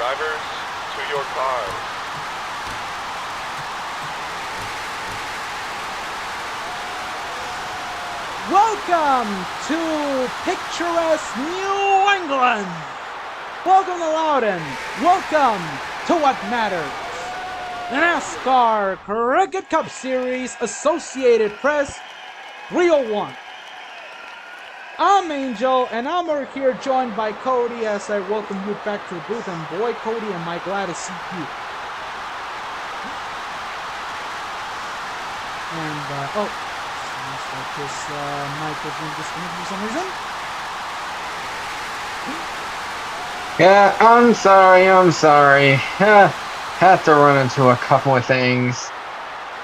Drivers, to your cars. Welcome to picturesque New England. Welcome to Loudon. Welcome to what matters. The NASCAR Cricket Cup Series Associated Press 301. I'm Angel, and I'm over here joined by Cody as I welcome you back to the booth. And boy, Cody, am I glad to see you. And, sounds like this mic is being disconnected for some reason. Yeah, I'm sorry. Had to run into a couple of things.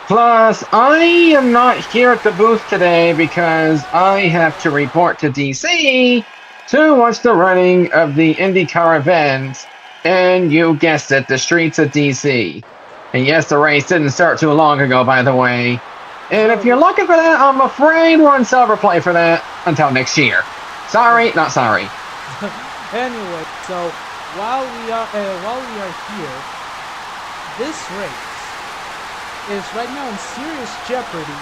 Plus, I am not here at the booth today because I have to report to DC to watch the running of the IndyCar event, and you guessed it, the streets of DC. And yes, the race didn't start too long ago, by the way. And if you're looking for that, I'm afraid we're on silver play for that until next year. Sorry, not sorry. Anyway, so while we are here, this race is right now in serious jeopardy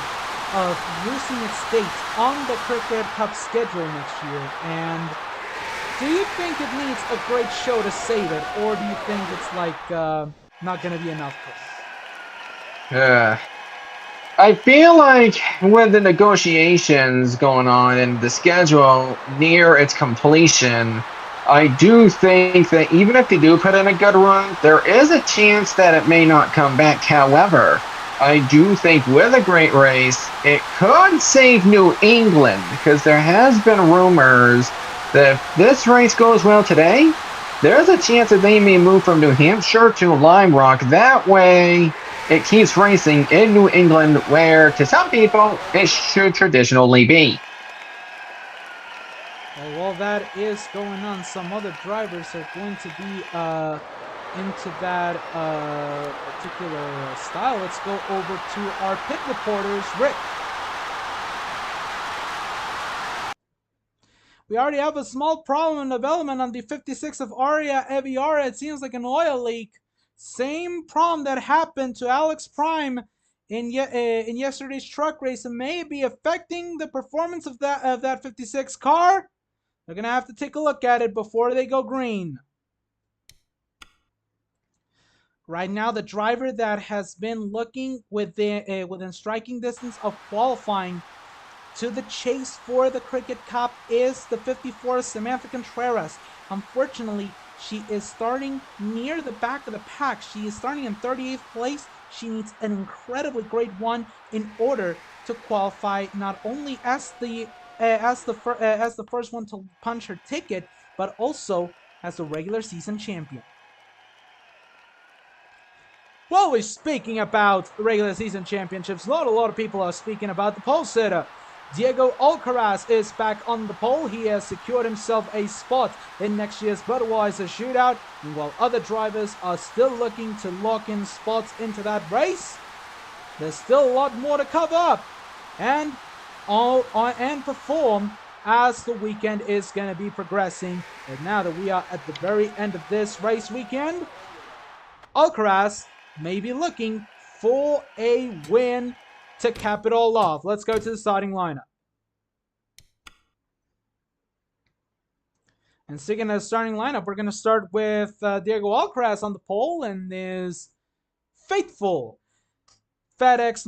of losing its date on the Cricket Cup schedule next year. And do you think it needs a great show to save it, or do you think it's like not going to be enough for it? I feel like with the negotiations going on and the schedule near its completion, I do think that even if they do put in a good run, there is a chance that it may not come back. However, I do think with a great race, it could save New England, because there has been rumors that if this race goes well today, there's a chance that they may move from New Hampshire to Lime Rock. That way, it keeps racing in New England, where to some people, it should traditionally be. Well, while that is going on, some other drivers are going to be into that particular style. Let's go over to our pit reporters, Rick. We already have a small problem in development on the 56 of Aria Eviara. It seems like an oil leak. Same problem that happened to Alex Prime in yesterday's truck race, and may be affecting the performance of that 56 car. They're gonna have to take a look at it before they go green. Right now, the driver that has been looking within striking distance of qualifying to the chase for the Cricket Cup is the 54 Samantha Contreras. Unfortunately, she is starting near the back of the pack. She is starting in 38th place. She needs an incredibly great one in order to qualify not only as the first one to punch her ticket, but also as the regular season champion. Well, we're speaking about regular season championships. Not a lot of people are speaking about the pole sitter. Diego Alcaraz is back on the pole. He has secured himself a spot in next year's Budweiser Shootout. And while other drivers are still looking to lock in spots into that race, there's still a lot more to cover up and perform as the weekend is going to be progressing. And now that we are at the very end of this race weekend, Alcaraz may be looking for a win to cap it all off. Let's go to the starting lineup. And sticking to the starting lineup, we're going to start with Diego Alcaraz on the pole and his faithful FedEx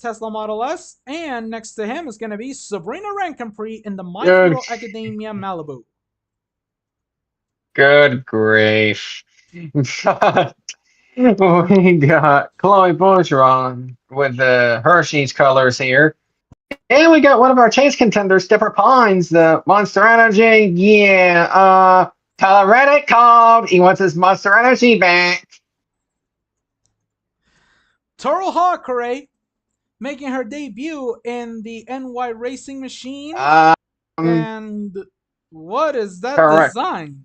Tesla Model S. And next to him is going to be Sabrina Rancampri in the My Hero Academia Malibu. Good grief. We got Chloe Bergeron with the Hershey's colors here. And we got one of our chase contenders, Dipper Pines, the Monster Energy. Yeah, Tyler Reddick called. He wants his Monster Energy back. Toro Hawkeye making her debut in the NY Racing Machine. And what is that design?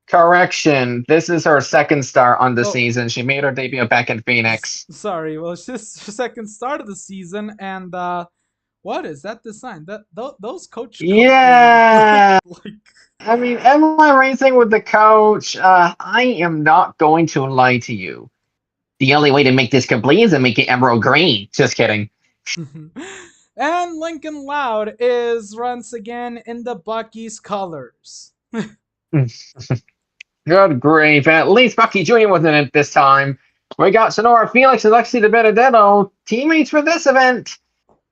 Correction. This is her second start on the season. She made her debut back in Phoenix. Sorry. Well, it's just her second start of the season. And what is that design? Those coach. Yeah. I mean, am I racing with the coach? I am not going to lie to you. The only way to make this complete is to make it emerald green. Just kidding. And Lincoln Loud is once again in the Bucky's colors. Good grief. At least Bucky Jr. wasn't in it this time. We got Sonora Felix and Lexi De Benedetto, teammates for this event.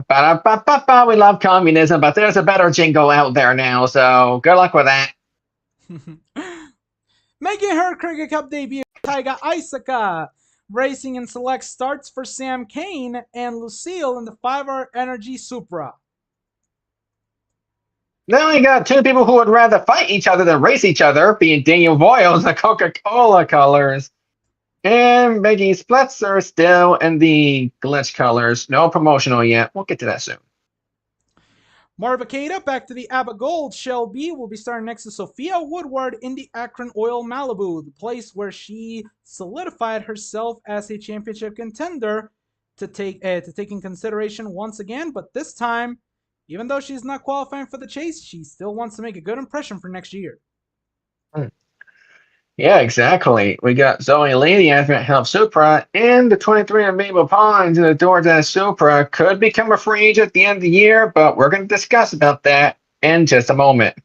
Ba-da-ba-ba-ba. We love communism, but there's a better jingle out there now, so good luck with that. Making her Cricket Cup debut, Taiga Isaka. Racing in select starts for Sam Kane and Lucille in the 5-hour Energy Supra. Now we got two people who would rather fight each other than race each other, being Daniel Boyle in the Coca-Cola colors. And Maggie Splitzer still in the glitch colors. No promotional yet. We'll get to that soon. Marvacada back to the ABBA Gold. Shelby will be starting next to Sophia Woodward in the Akron Oil Malibu, the place where she solidified herself as a championship contender to take in consideration once again. But this time, even though she's not qualifying for the chase, she still wants to make a good impression for next year. Yeah, exactly. We got Zoe Lee, the Advent Health Supra, and the 23 of Maple Pines in the Dordas Supra could become a free agent at the end of the year, but we're going to discuss about that in just a moment.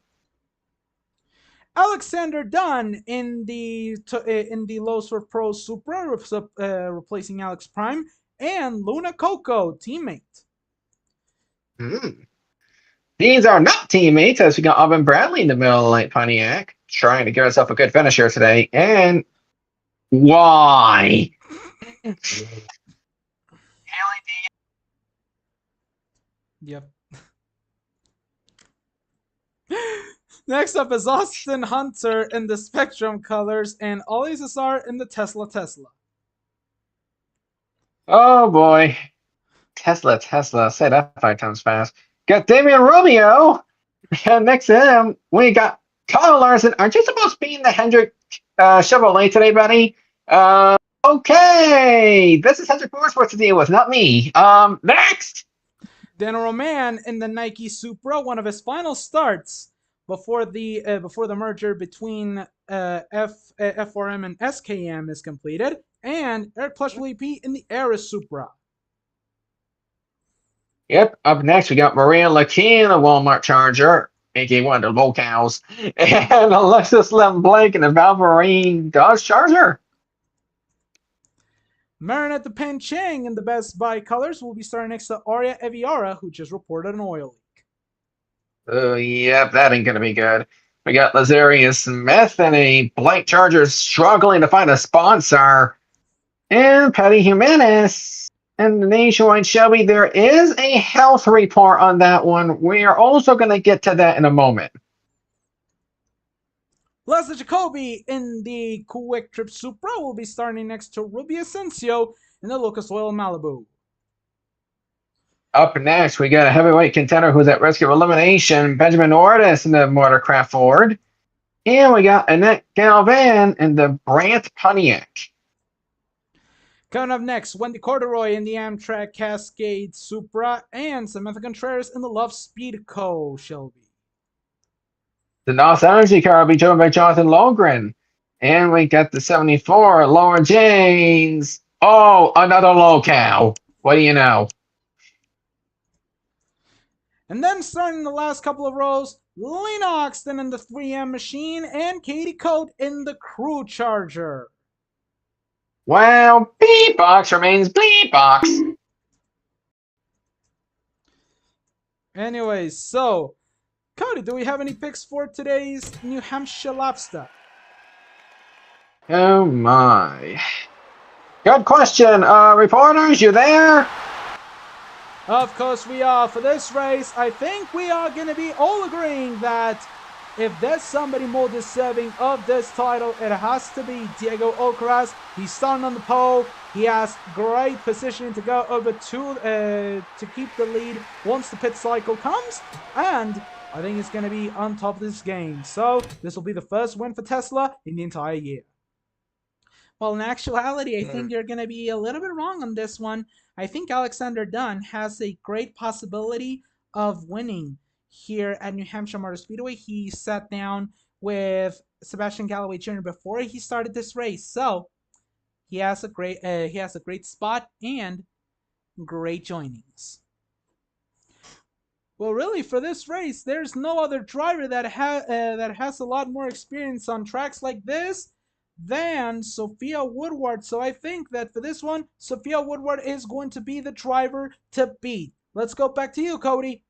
Alexander Dunn in the Low Surf Pro Supra, replacing Alex Prime, and Luna Coco, teammate. These are not teammates, as we got Auburn Bradley in the middle of the light Pontiac, trying to give herself a good finish here today. And why? Yep. Next up is Austin Hunter in the Spectrum colors and Ollie Cesar in the Tesla. Oh boy. Tesla. Say that 5 times fast. Got Damian Rubio. And next to him, we got Kyle Larson. Aren't you supposed to be in the Hendrick Chevrolet today, buddy? Okay. This is Hendrick Motorsports to deal with, not me. Next. Dan Roman in the Nike Supra, one of his final starts before the merger between FRM and SKM is completed, and Eric Plush-P in the Aris Supra. Yep. Up next, we got Maria Lakeen, the Walmart Charger, aka one of the locals, and Alexis Lem Blake in the Valvoline Dodge Charger. Marinette the Pen Chang in the Best Buy colors will be starting next to Aria Eviara, who just reported an oil leak. Oh, yep, that ain't gonna be good. We got Lazarius Smith and a Blake Charger struggling to find a sponsor. And Patty Jimenez and the Nationwide Shelby. There is a health report on that one. We are also going to get to that in a moment. Leslie Jacoby in the Quick Trip Supra will be starting next to Ruby Asensio in the Lucas Oil Malibu. Up next, we got a heavyweight contender who's at risk of elimination, Benjamin Ortis in the Motorcraft Ford. And we got Annette Galvan in the Brant Pontiac. Coming up next, Wendy Corduroy in the Amtrak Cascade Supra and Samantha Contreras in the Love Speed Co. Shelby. The North Energy car will be driven by Jonathan Logren. And we got the 74, Laura James. Oh, another locale. What do you know? And then starting the last couple of rows, Lena Oxton in the 3M Machine and Katie Coate in the Crew Charger. Well, Beatbox remains Beatbox. Anyways, so, Cody, do we have any picks for today's New Hampshire Lobster? Oh my. Good question. Reporters, you there? Of course we are. For this race, I think we are going to be all agreeing that if there's somebody more deserving of this title, it has to be Diego Ocaraz. He's starting on the pole. He has great positioning to go over to keep the lead once the pit cycle comes. And I think he's going to be on top of this game. So this will be the first win for Tesla in the entire year. Well, in actuality, I think you're going to be a little bit wrong on this one. I think Alexander Dunn has a great possibility of winning here at New Hampshire Motor Speedway. He sat down with Sebastian Galloway Jr. before he started this race, so he has a great spot and great joinings. Well, really, for this race, there's no other driver that has a lot more experience on tracks like this than Sophia Woodward. So I think that for this one, Sophia Woodward is going to be the driver to beat. Let's go back to you, Cody.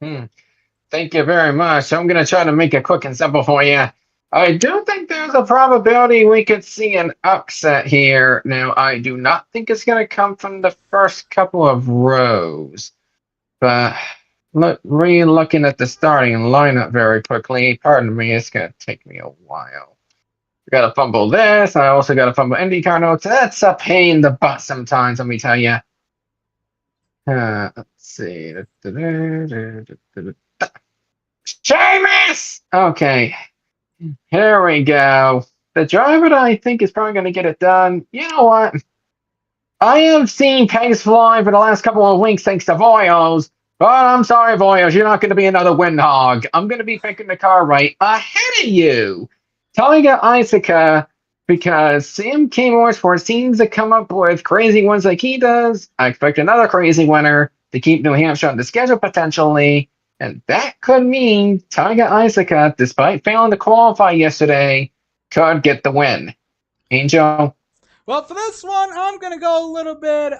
Thank you very much. I'm going to try to make it quick and simple for you. I do think there's a probability we could see an upset here. Now, I do not think it's going to come from the first couple of rows. But looking at the starting lineup very quickly, pardon me, it's going to take me a while. I got to fumble this. I also got to fumble IndyCar notes. That's a pain in the butt sometimes, let me tell you. Let's see. Seamus! Okay. Here we go. The driver that I think is probably going to get it done. You know what? I have seen pegs fly for the last couple of weeks thanks to Voyos. But I'm sorry, Voyos, you're not going to be another windhog. I'm going to be picking the car right ahead of you. Tiger Isaaca, because Sam K Motorsport seems to come up with crazy ones like he does. I expect another crazy winner to keep New Hampshire on the schedule potentially. And that could mean Tiger Isaaca, despite failing to qualify yesterday, could get the win. Angel? Well, for this one, I'm going to go a little bit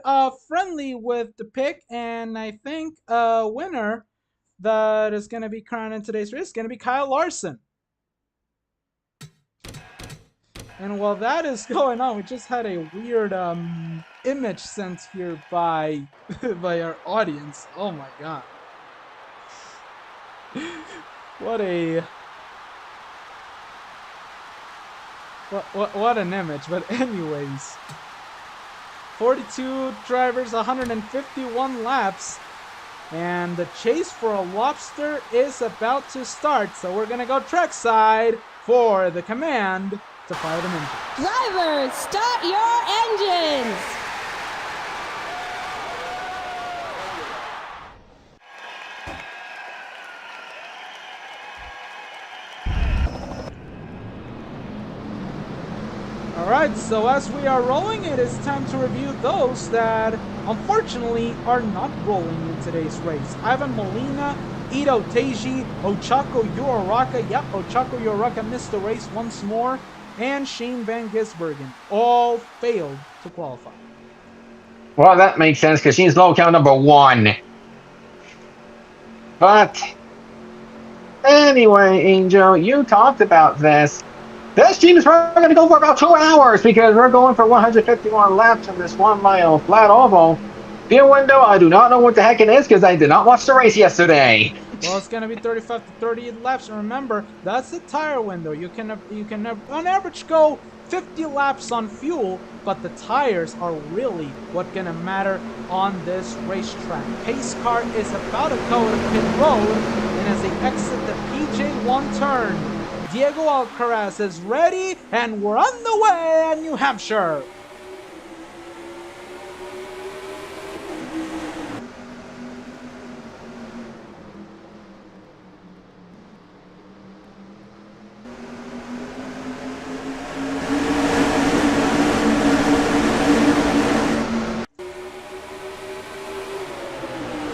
friendly with the pick, and I think a winner that is going to be crowned in today's race is going to be Kyle Larson. And while that is going on, we just had a weird image sent here by our audience. Oh my god. What an image. But anyways, 42 drivers, 151 laps, and the chase for a lobster is about to start. So we're gonna go trackside for the command to fire them engines. Drivers, start your engines! Alright, so as we are rolling, it is time to review those that unfortunately are not rolling in today's race. Ivan Molina, Ito Teiji, Ochako Uoraka, yep, Ochako Uoraka missed the race once more, and Shane Van Gisbergen all failed to qualify. Well, that makes sense because she's low count number 1. But anyway, Angel, you talked about this. This team is probably going to go for about 2 hours because we're going for 151 laps in this 1 mile flat oval. Field window, I do not know what the heck it is because I did not watch the race yesterday. Well, it's going to be 35 to 30 laps, and remember, that's the tire window. You can on average go 50 laps on fuel, but the tires are really what's going to matter on this racetrack. Pace car is about to go to pit road, and as they exit the PJ1 turn, Diego Alcaraz is ready, and we're on the way at New Hampshire.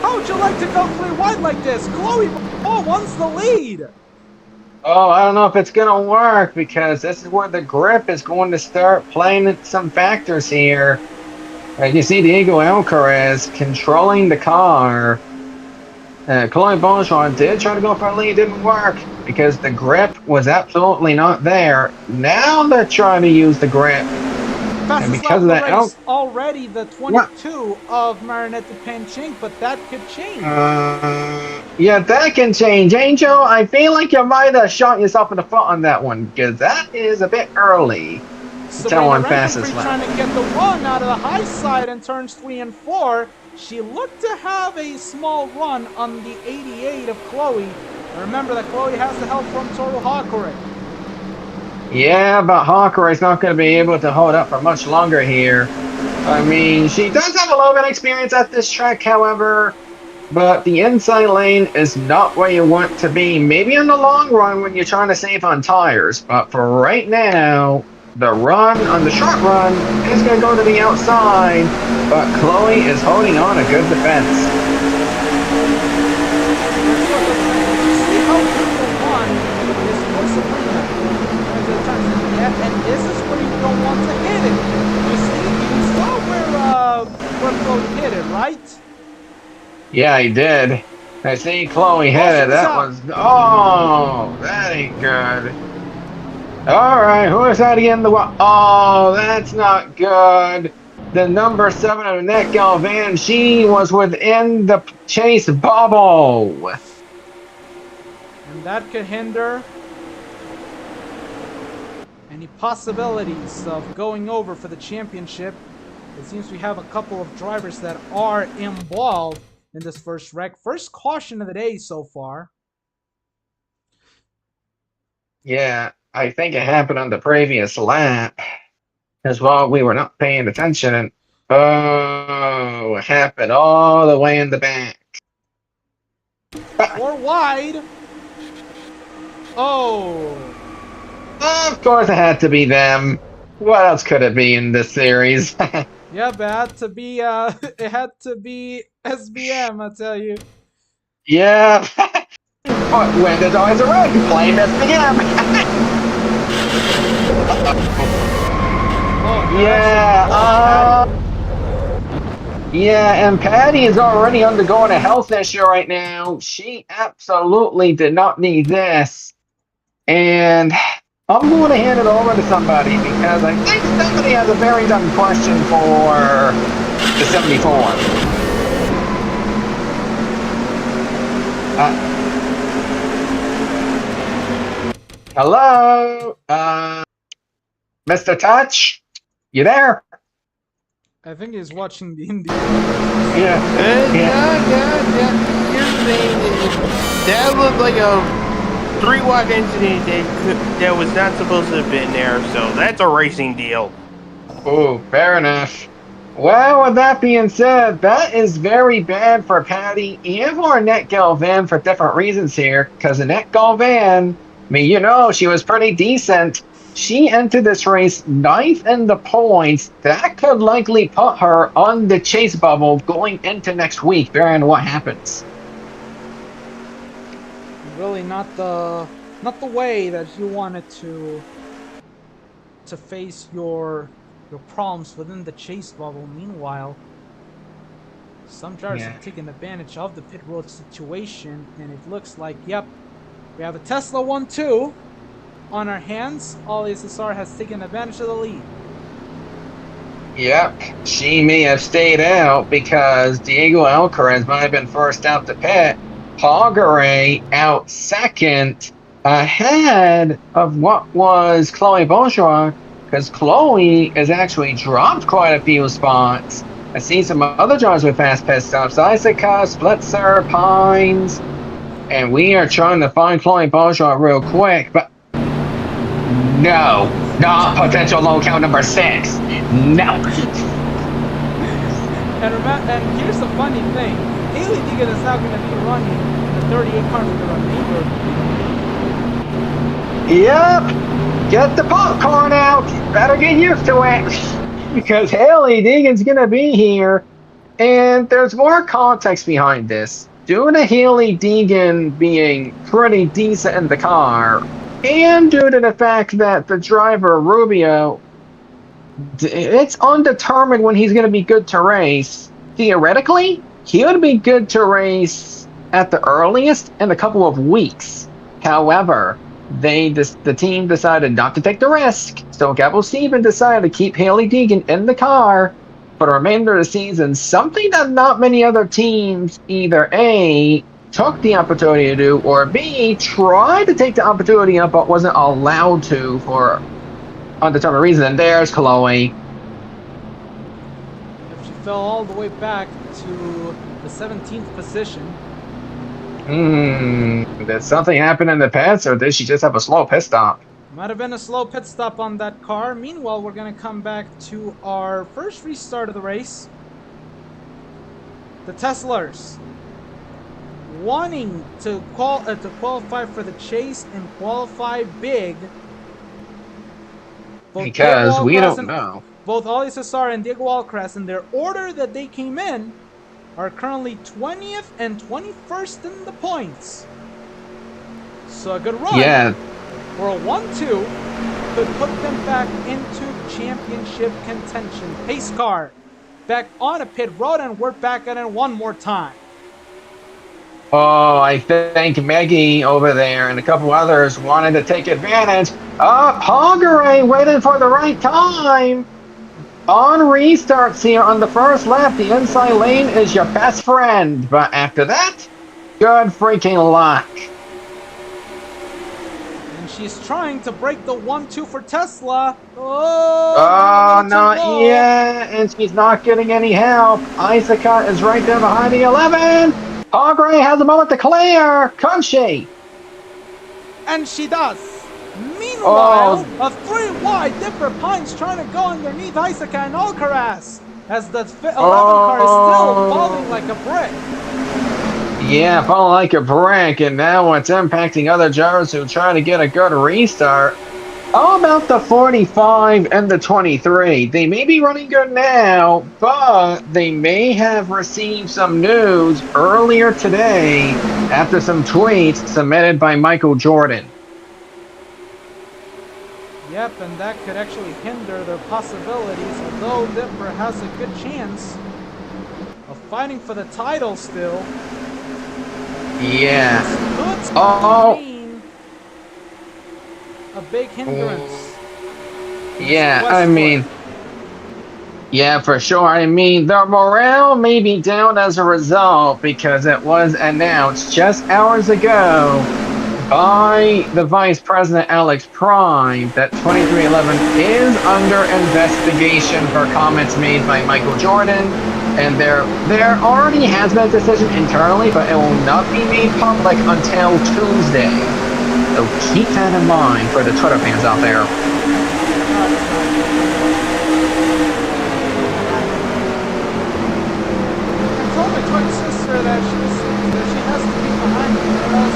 How would you like to go 3 wide like this? Chloe wants the lead. Oh, I don't know if it's going to work because this is where the grip is going to start playing some factors here. As you see, Diego Alcaraz controlling the car. Chloe Bonchon did try to go for a lead, didn't work because the grip was absolutely not there. Now they're trying to use the grip. Fastest and because of that, already the 22 of Marinette Panchink, but that could change. Yeah, that can change. Angel, I feel like you might have shot yourself in the foot on that one because that is a bit early. Sabrina Rankenfree trying to get the run out of the high side in turns 3 and 4. She looked to have a small run on the 88 of Chloe. And remember that Chloe has the help from Toru Hakure. Yeah, but Hawker is not going to be able to hold up for much longer here. I mean, she does have a little bit of experience at this track, however. but the inside lane is not where you want to be. Maybe in the long run when you're trying to save on tires, but for right now, the run on the short run is going to go to the outside, but Chloe is holding on a good defense. See how people one is for Sabrina. And this is where you don't want to hit it. You saw where Chloe hit it, right? Yeah, I did. I see Chloe hit it. That was... Oh, that ain't good. All right, who is that again? Oh, that's not good. The number 7 of Annette Galvan, she was within the chase bubble. And that could hinder any possibilities of going over for the championship. It seems we have a couple of drivers that are involved in this first wreck. First caution of the day so far. Yeah, I think it happened on the previous lap as well. We were not paying attention. And oh, it happened all the way in the back. Or wide. Oh. Of course it had to be them. What else could it be in this series? Yeah, but it had to be SBM, I tell you. Yeah. But when there's always a red, blame SBM. Yeah, and Patty is already undergoing a health issue right now. She absolutely did not need this. And I'm going to hand it over to somebody because I think somebody has a very dumb question for the 74. Hello? Mr. Touch? You there? I think he's watching the Indy. Yeah. Here's the thing. That looked like a 3-watt incident that was not supposed to have been there, so that's a racing deal. Oh, fair enough. Well, with that being said, that is very bad for Patty and for Annette Galvan for different reasons here. Because Annette Galvan, I mean, you know, she was pretty decent. She entered this race 9th in the points. That could likely put her on the chase bubble going into next week, bearing what happens. Really not the way that you wanted to face your problems within the chase bubble. Meanwhile, some drivers have taken advantage of the pit road situation, and it looks like, yep, we have a Tesla 1-2 on our hands. Ollie SSR has taken advantage of the lead. Yep, she may have stayed out because Diego Alcaraz might have been first out the pit. Pogare out second, ahead of what was Chloe Bourgeois, because Chloe has actually dropped quite a few spots. I see some other drivers with fast pit stops. Isaaca, Splitzer, Pines, and we are trying to find Chloe Bourgeois real quick, but no, not potential low count number 6. No. And here's the funny thing. Haley Deegan is now going to be running the 38 car for the remainder. Yep. Get the popcorn out. Better get used to it. Because Haley Deegan's going to be here. And there's more context behind this. Due to Haley Deegan being pretty decent in the car, and due to the fact that the driver, Rubio, it's undetermined when he's going to be good to race. Theoretically, he would be good to race at the earliest in a couple of weeks. However, the team decided not to take the risk, so Gabo Steven decided to keep Haley Deegan in the car for the remainder of the season, something that not many other teams either A, took the opportunity to do, or B, tried to take the opportunity up but wasn't allowed to for undetermined reason. And there's Chloe. She fell all the way back to the 17th position. Did something happen in the pits, or did she just have a slow pit stop? Might have been a slow pit stop on that car. Meanwhile, we're going to come back to our first restart of the race. The Teslers wanting to qualify for the chase and qualify big. Because we don't know. Both Ollie Cesar and Diego Alcaraz, in their order that they came in, are currently 20th and 21st in the points. So a good run. Yeah. For a 1-2 could put them back into championship contention. Pace car back on a pit road, and we're back at it one more time. Oh, I think Maggie over there and a couple others wanted to take advantage. Hoggeray waiting for the right time. On restarts here on the first lap, the inside lane is your best friend. But after that, good freaking luck. And she's trying to break the 1-2 for Tesla. Oh, not yet. And she's not getting any help. Isaka is right there behind the 11. Hoggeray has a moment to clear. Could she? And she does. Meanwhile, a 3-wide Dipper Pines trying to go underneath Isaka and Alcaraz, as the 11 car is still falling like a brick. Yeah, falling like a brick, and now it's impacting other drivers who try to get a good restart. How about the 45 and the 23? They may be running good now, but they may have received some news earlier today after some tweets submitted by Michael Jordan. Yep, and that could actually hinder their possibilities, although Dipper has a good chance of fighting for the title still. Yeah. This could mean a big hindrance. Yeah, I mean, yeah, for sure. I mean, the morale may be down as a result because it was announced just hours ago by the Vice President Alex Prime that 2311 is under investigation for comments made by Michael Jordan, and there already has been a decision internally, but it will not be made public until Tuesday. So keep that in mind for the Twitter fans out there. I told my twin sister that she has to be behind me because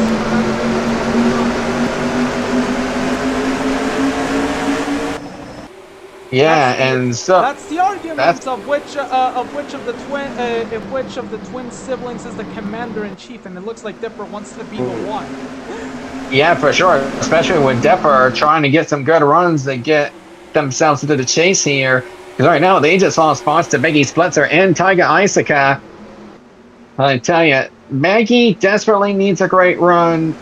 yeah, and so that's the argument of which of the twin siblings is the commander-in-chief, and it looks like Dipper wants to be the one. Yeah, for sure, especially with Dipper trying to get some good runs to get themselves into the chase here. Because right now they just lost spots to Maggie Splitzer and Taiga Isaka. I tell you, Maggie desperately needs a great run.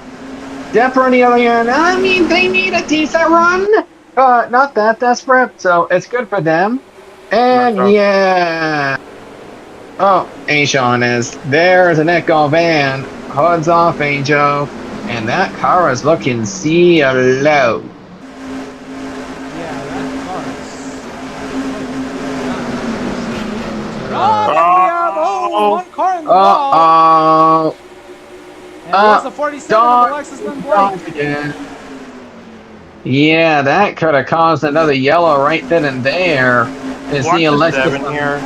Dipper on the other hand, I mean, they need a decent run. Not that desperate, so it's good for them. And yeah. Oh, Asian is. There's an Echo van. Hoods off, Angel. And that car is looking low. Yeah, that car is... one car in the wall. And it was the 47 of Alexis Lindblom. Yeah, that could have caused another yellow right then and there. Is the Alexis here?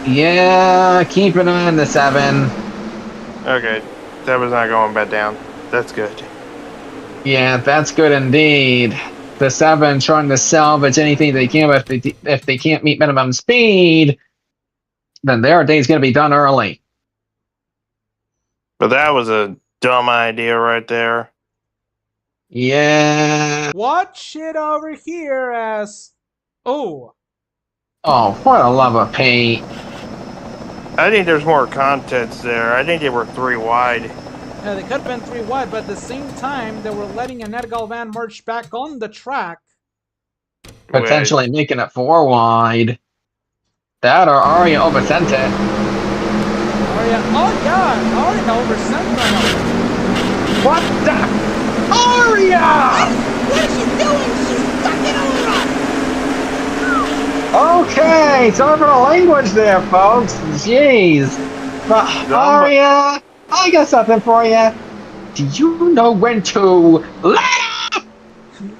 Yeah, keep an eye on the 7. Okay, that was not going back down. That's good. Yeah, that's good indeed. The 7 trying to salvage anything they can, but if they can't meet minimum speed, then their day's going to be done early. But that was a dumb idea right there. Yeah. Watch it over here as... Oh, what a love of paint. I think there's more contents there. I think they were 3 wide. Yeah, they could have been 3 wide, but at the same time, they were letting a Nedgal van merge back on the track. Potentially making it 4 wide. That or Aria oversent it. Aria, oh yeah, Aria oversent it. What the? Aria! What is she doing? She's stuck in a rut. Okay, sorry for the language there, folks. Jeez. But Aria, I got something for you. Do you know when to let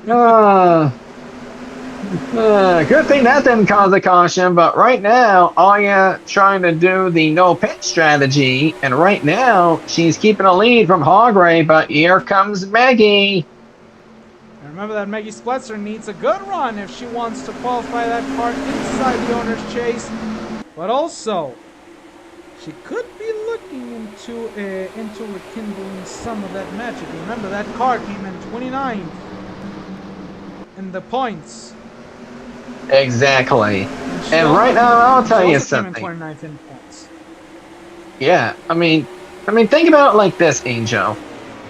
up? Good thing that didn't cause a caution, but right now, Aya trying to do the no pit strategy, and right now, she's keeping a lead from Hogray, but here comes Maggie. And remember that Maggie Spletzer needs a good run if she wants to qualify that car inside the owner's chase. But also, she could be looking into rekindling some of that magic. Remember, that car came in 29th in the points. Exactly. And right now, I'll tell you something. Came in 29th in points. Yeah, I mean, think about it like this, Angel.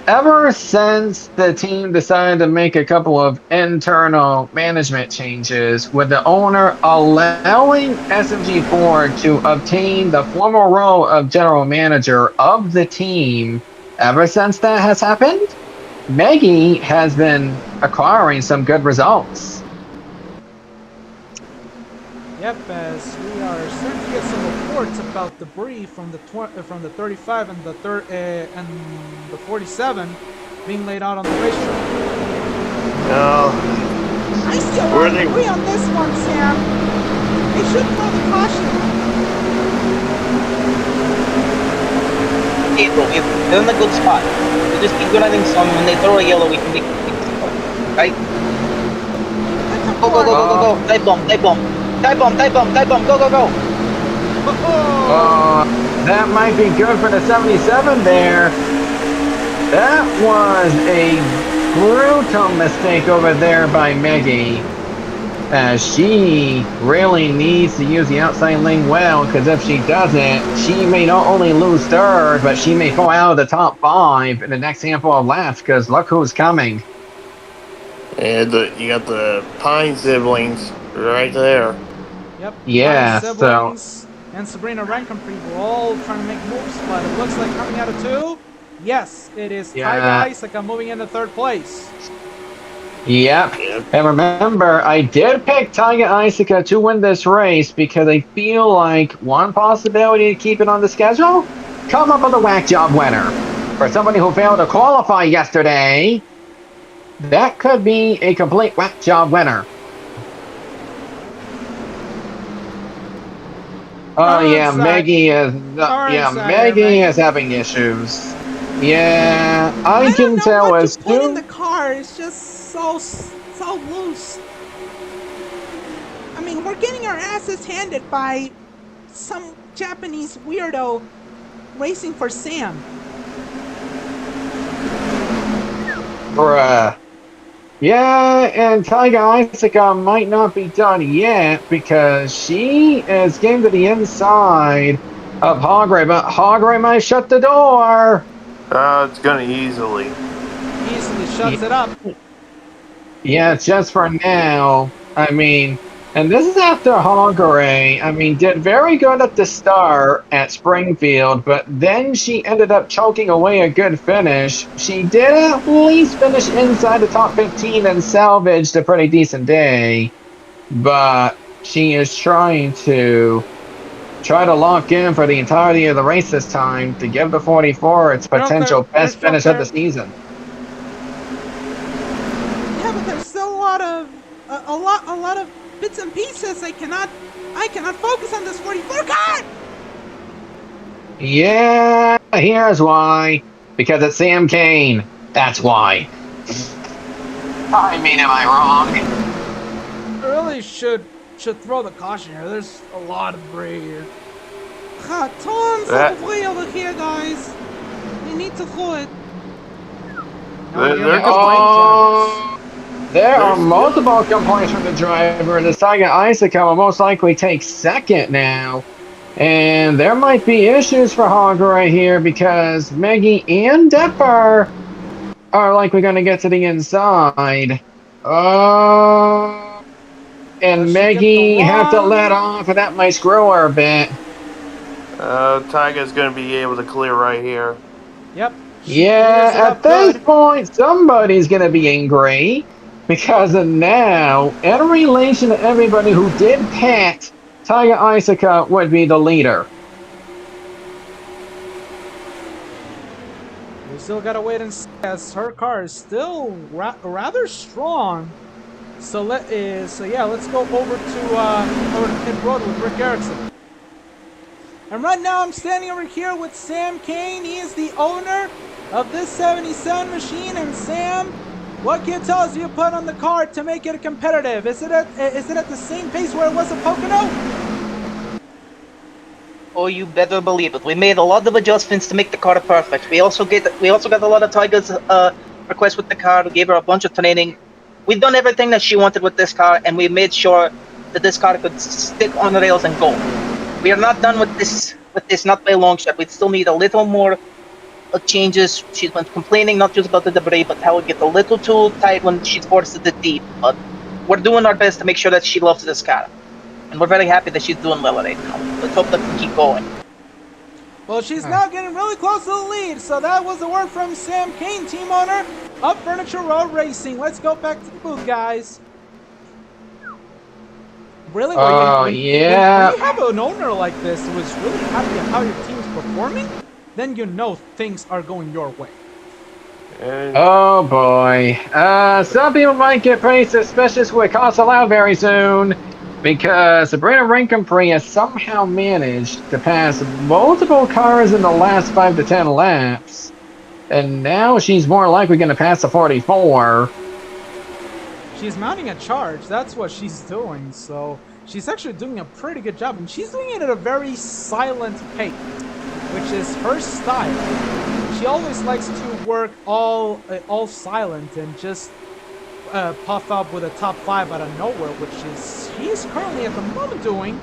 Ever since the team decided to make a couple of internal management changes, with the owner allowing SMG Ford to obtain the formal role of general manager of the team, ever since that has happened, Maggie has been acquiring some good results. Yep, as we are starting to get some reports about debris from the 35 and the and the 47 being laid out on the racetrack. No. I still Where are don't they- agree on this one, Sam. They should throw the caution. Okay, bro, they're in a good spot. We just keep running some. When they throw a yellow, we can make it. Right? Go, go, go, go, go, go. Dive bomb, dive bomb. Dive bomb, dive bomb, dive bomb. Go, go, go. That might be good for the 77 there. That was a brutal mistake over there by Maggie. She really needs to use the outside lane well, because if she doesn't, she may not only lose third, but she may fall out of the top 5 in the next handful of laps, because look who's coming. And you got the Pine siblings right there. Yep. Yeah, Pine siblings and Sabrina Rankenpree were all trying to make moves, but it looks like coming out of 2. Yes, it is Tyga Isaka moving into 3rd place. Yep. And remember, I did pick Tyga Isaka to win this race because I feel like one possibility to keep it on the schedule, come up with a whack job winner. For somebody who failed to qualify yesterday, that could be a complete whack job winner. Oh yeah, Maggie is. Maggie is having issues. Yeah, I can tell as soon. Put in the car is just so loose. I mean, we're getting our asses handed by some Japanese weirdo racing for Sam. Bruh. Yeah, and Tyga Isaka might not be done yet because she is getting to the inside of Hogray, but Hogray might shut the door. It's gonna easily Shuts it up. Yeah, just for now. I mean, and this is after Hogray, I mean, did very good at the start at Springfield, but then she ended up choking away a good finish. She did at least finish inside the top 15 and salvaged a pretty decent day, but she is trying to lock in for the entirety of the race this time to give the 44 its potential best finish of the season. Yeah, but there's still a lot of bits and pieces. I cannot focus on this 44 car. Yeah, here's why. Because it's Sam Kane. That's why. I mean, am I wrong? Really should throw the caution here. There's a lot of debris here. Tons of debris over here, guys. You need to throw it. There are multiple complaints from the driver. The Tyga Isaka will most likely take 2nd now. And there might be issues for Hogger right here because Maggie and Depper are likely going to get to the inside. And Maggie have to let off, and that might screw her a bit. Tyga's gonna be able to clear right here. Yep. Yeah, at this point, somebody's going to be angry. Because now, in relation to everybody who did pit, Tyga Isaka would be the leader. We still gotta wait and see, as her car is still rather strong. So let's go over to pit road with Rick Erickson. And right now I'm standing over here with Sam Kane. He is the owner of this 77 machine. And Sam, what can you tell us you put on the car to make it competitive? Is it at the same pace where it was at Pocono? Oh, you better believe it. We made a lot of adjustments to make the car perfect. We also got a lot of Tiger's requests with the car. We gave her a bunch of training. We've done everything that she wanted with this car, and we made sure that this car could stick on the rails and go. We are not done with this, not by a long shot. We still need a little more changes. She's been complaining not just about the debris, but how it gets a little too tight when she's forced to the deep. But we're doing our best to make sure that she loves this car. And we're very happy that she's doing well right now. Let's hope that we can keep going. Well, she's now getting really close to the lead. So that was the word from Sam Kane, team owner of Furniture Road Racing. Let's go back to the booth, guys. Really? When you have an owner like this who is really happy at how your team's performing, then you know things are going your way. Oh boy. Some people might get pretty suspicious with Casa very soon, because Sabrina Rinkenpree has somehow managed to pass multiple cars in the last 5 to 10 laps, and now she's more likely going to pass the 44. She's mounting a charge. That's what she's doing. So she's actually doing a pretty good job, and she's doing it at a very silent pace, which is her style. She always likes to work all silent and just puff up with a top 5 out of nowhere, which is she's currently at the moment doing.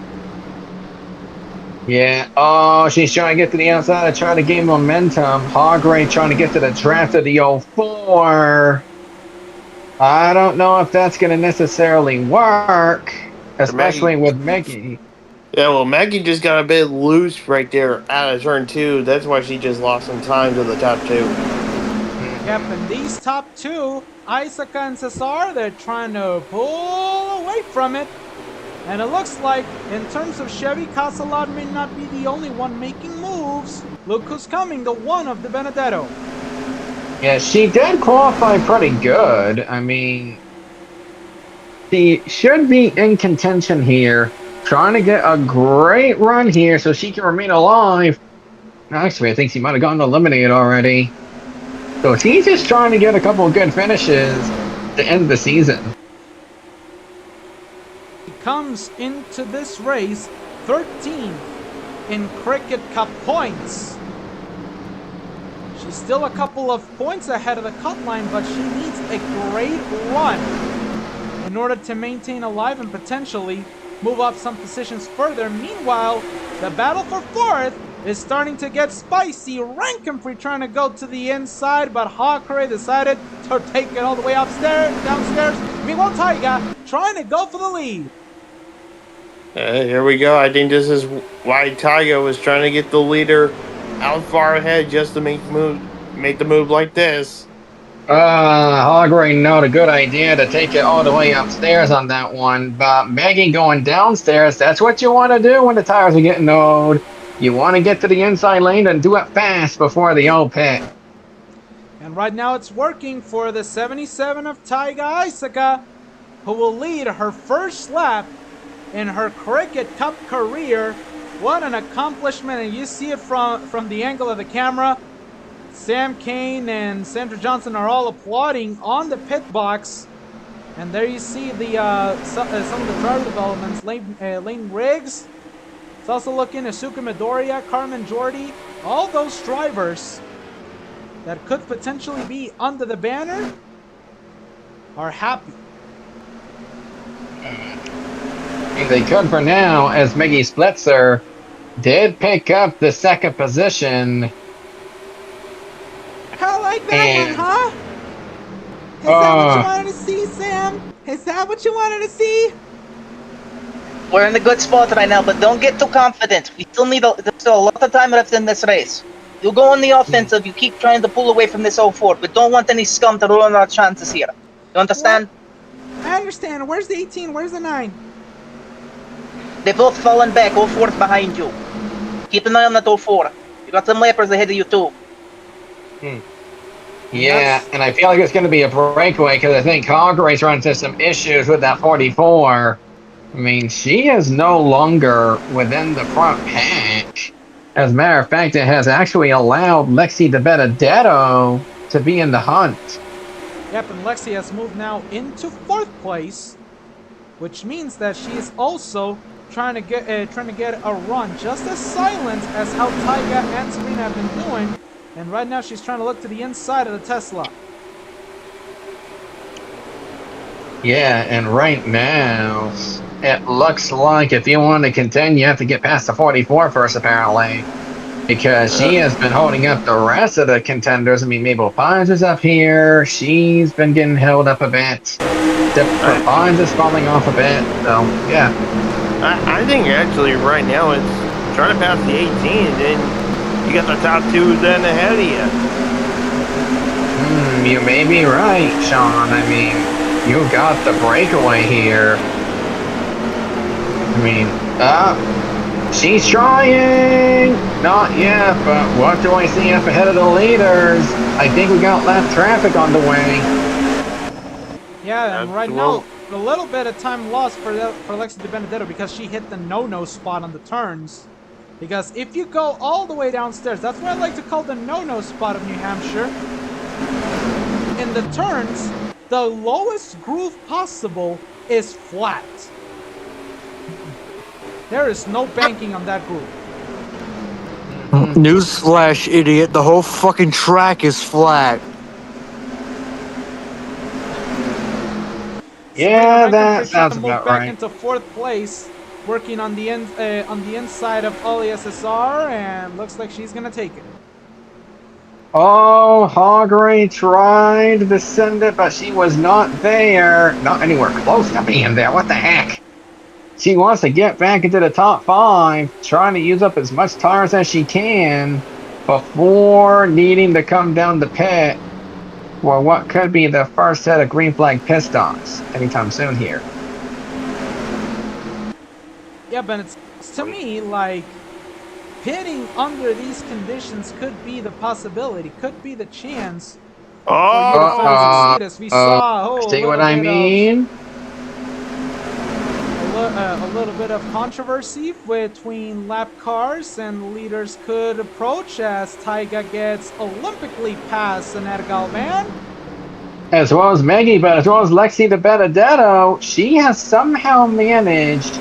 Yeah, oh, she's trying to get to the outside and trying to gain momentum. Hargrave trying to get to the draft of the 04. I don't know if that's going to necessarily work, especially with Maggie. Yeah, well, Maggie just got a bit loose right there out of turn 2. That's why she just lost some time to the top 2. Yep, and these top 2, Isaka and Cesar, they're trying to pull away from it. And it looks like, in terms of Chevy, Casalot may not be the only one making moves. Look who's coming, the one of the Benedetto. Yeah, she did qualify pretty good. I mean, she should be in contention here, trying to get a great run here so she can remain alive. Actually, I think she might have gotten eliminated already. So she's just trying to get a couple of good finishes to end the season. He comes into this race 13th in Cricket Cup points. She's still a couple of points ahead of the cut line, but she needs a great run in order to maintain alive and potentially move up some positions further. Meanwhile, the battle for 4th is starting to get spicy. Rankenfree trying to go to the inside, but Hawkeye decided to take it all the way downstairs. Meanwhile, Taiga trying to go for the lead. Here we go. I think this is why Taiga was trying to get the leader out far ahead just to make the move like this. Hogray, not a good idea to take it all the way upstairs on that one, but Maggie going downstairs, that's what you want to do when the tires are getting old. You want to get to the inside lane and do it fast before the old pit. And right now it's working for the 77 of Taiga Isaka, who will lead her first lap in her Cricket Cup career. What an accomplishment, and you see it from the angle of the camera. Sam Kane and Sandra Johnson are all applauding on the pit box. And there you see some of the driver developments. Lane Riggs. It's also looking at Asuka Midoriya, Carmen Jordy. All those drivers that could potentially be under the banner are happy. They could for now, as Maggie Splitzer did pick up the 2nd position. I like that one, huh? Is that what you wanted to see, Sam? Is that what you wanted to see? We're in a good spot right now, but don't get too confident. We still need there's still a lot of time left in this race. You go on the offensive, you keep trying to pull away from this 04. We don't want any scum to ruin our chances here. You understand? What? I understand. Where's the 18? Where's the 9? They've both fallen back. 04 is behind you. Keep an eye on that 04. You got some lappers ahead of you too. Yeah, and I feel like it's going to be a breakaway because I think Congray's run into some issues with that 44. I mean, she is no longer within the front pack. As a matter of fact, it has actually allowed Lexi de Benedetto to be in the hunt. Yep, and Lexi has moved now into 4th place, which means that she is also trying to get a run just as silent as how Tyga and Sabrina have been doing. And right now she's trying to look to the inside of the Tesla. Yeah, and right now, it looks like if you want to continue, you have to get past the 44 first, apparently. Because she has been holding up the rest of the contenders. I mean, Mabel Pines is up here. She's been getting held up a bit. Deborah Pines is falling off a bit. So, yeah. I think actually right now it's trying to pass the 18, and then you got the top 2 then ahead of you. You may be right, Sean. I mean, you got the breakaway here. I mean, she's trying! Not yet, but what do I see up ahead of the leaders? I think we got lap traffic on the way. Yeah, and right now, a little bit of time lost for Lexi de Benedetto because she hit the no-no spot on the turns. Because if you go all the way downstairs, that's what I like to call the no-no spot of New Hampshire. In the turns, the lowest groove possible is flat. There is no banking on that groove. Newsflash, idiot. The whole fucking track is flat. Yeah, that sounds about back right. into 4th place, working on the inside of Ollie SSR, and looks like she's gonna take it. Oh, Hogray tried to send it, but she was not there. Not anywhere close to being there. What the heck? She wants to get back into the top 5, trying to use up as much tires as she can before needing to come down the pit for what could be the first set of green flag pit stops anytime soon here. Yeah, but it's to me like pitting under these conditions could be the possibility, could be the chance for you to succeed, as we saw. See what I mean? A little bit of controversy between lap cars and leaders could approach as Tyga gets Olympically past Annette Galvan. As well as Maggie, but as well as Lexi de Benedetto, she has somehow managed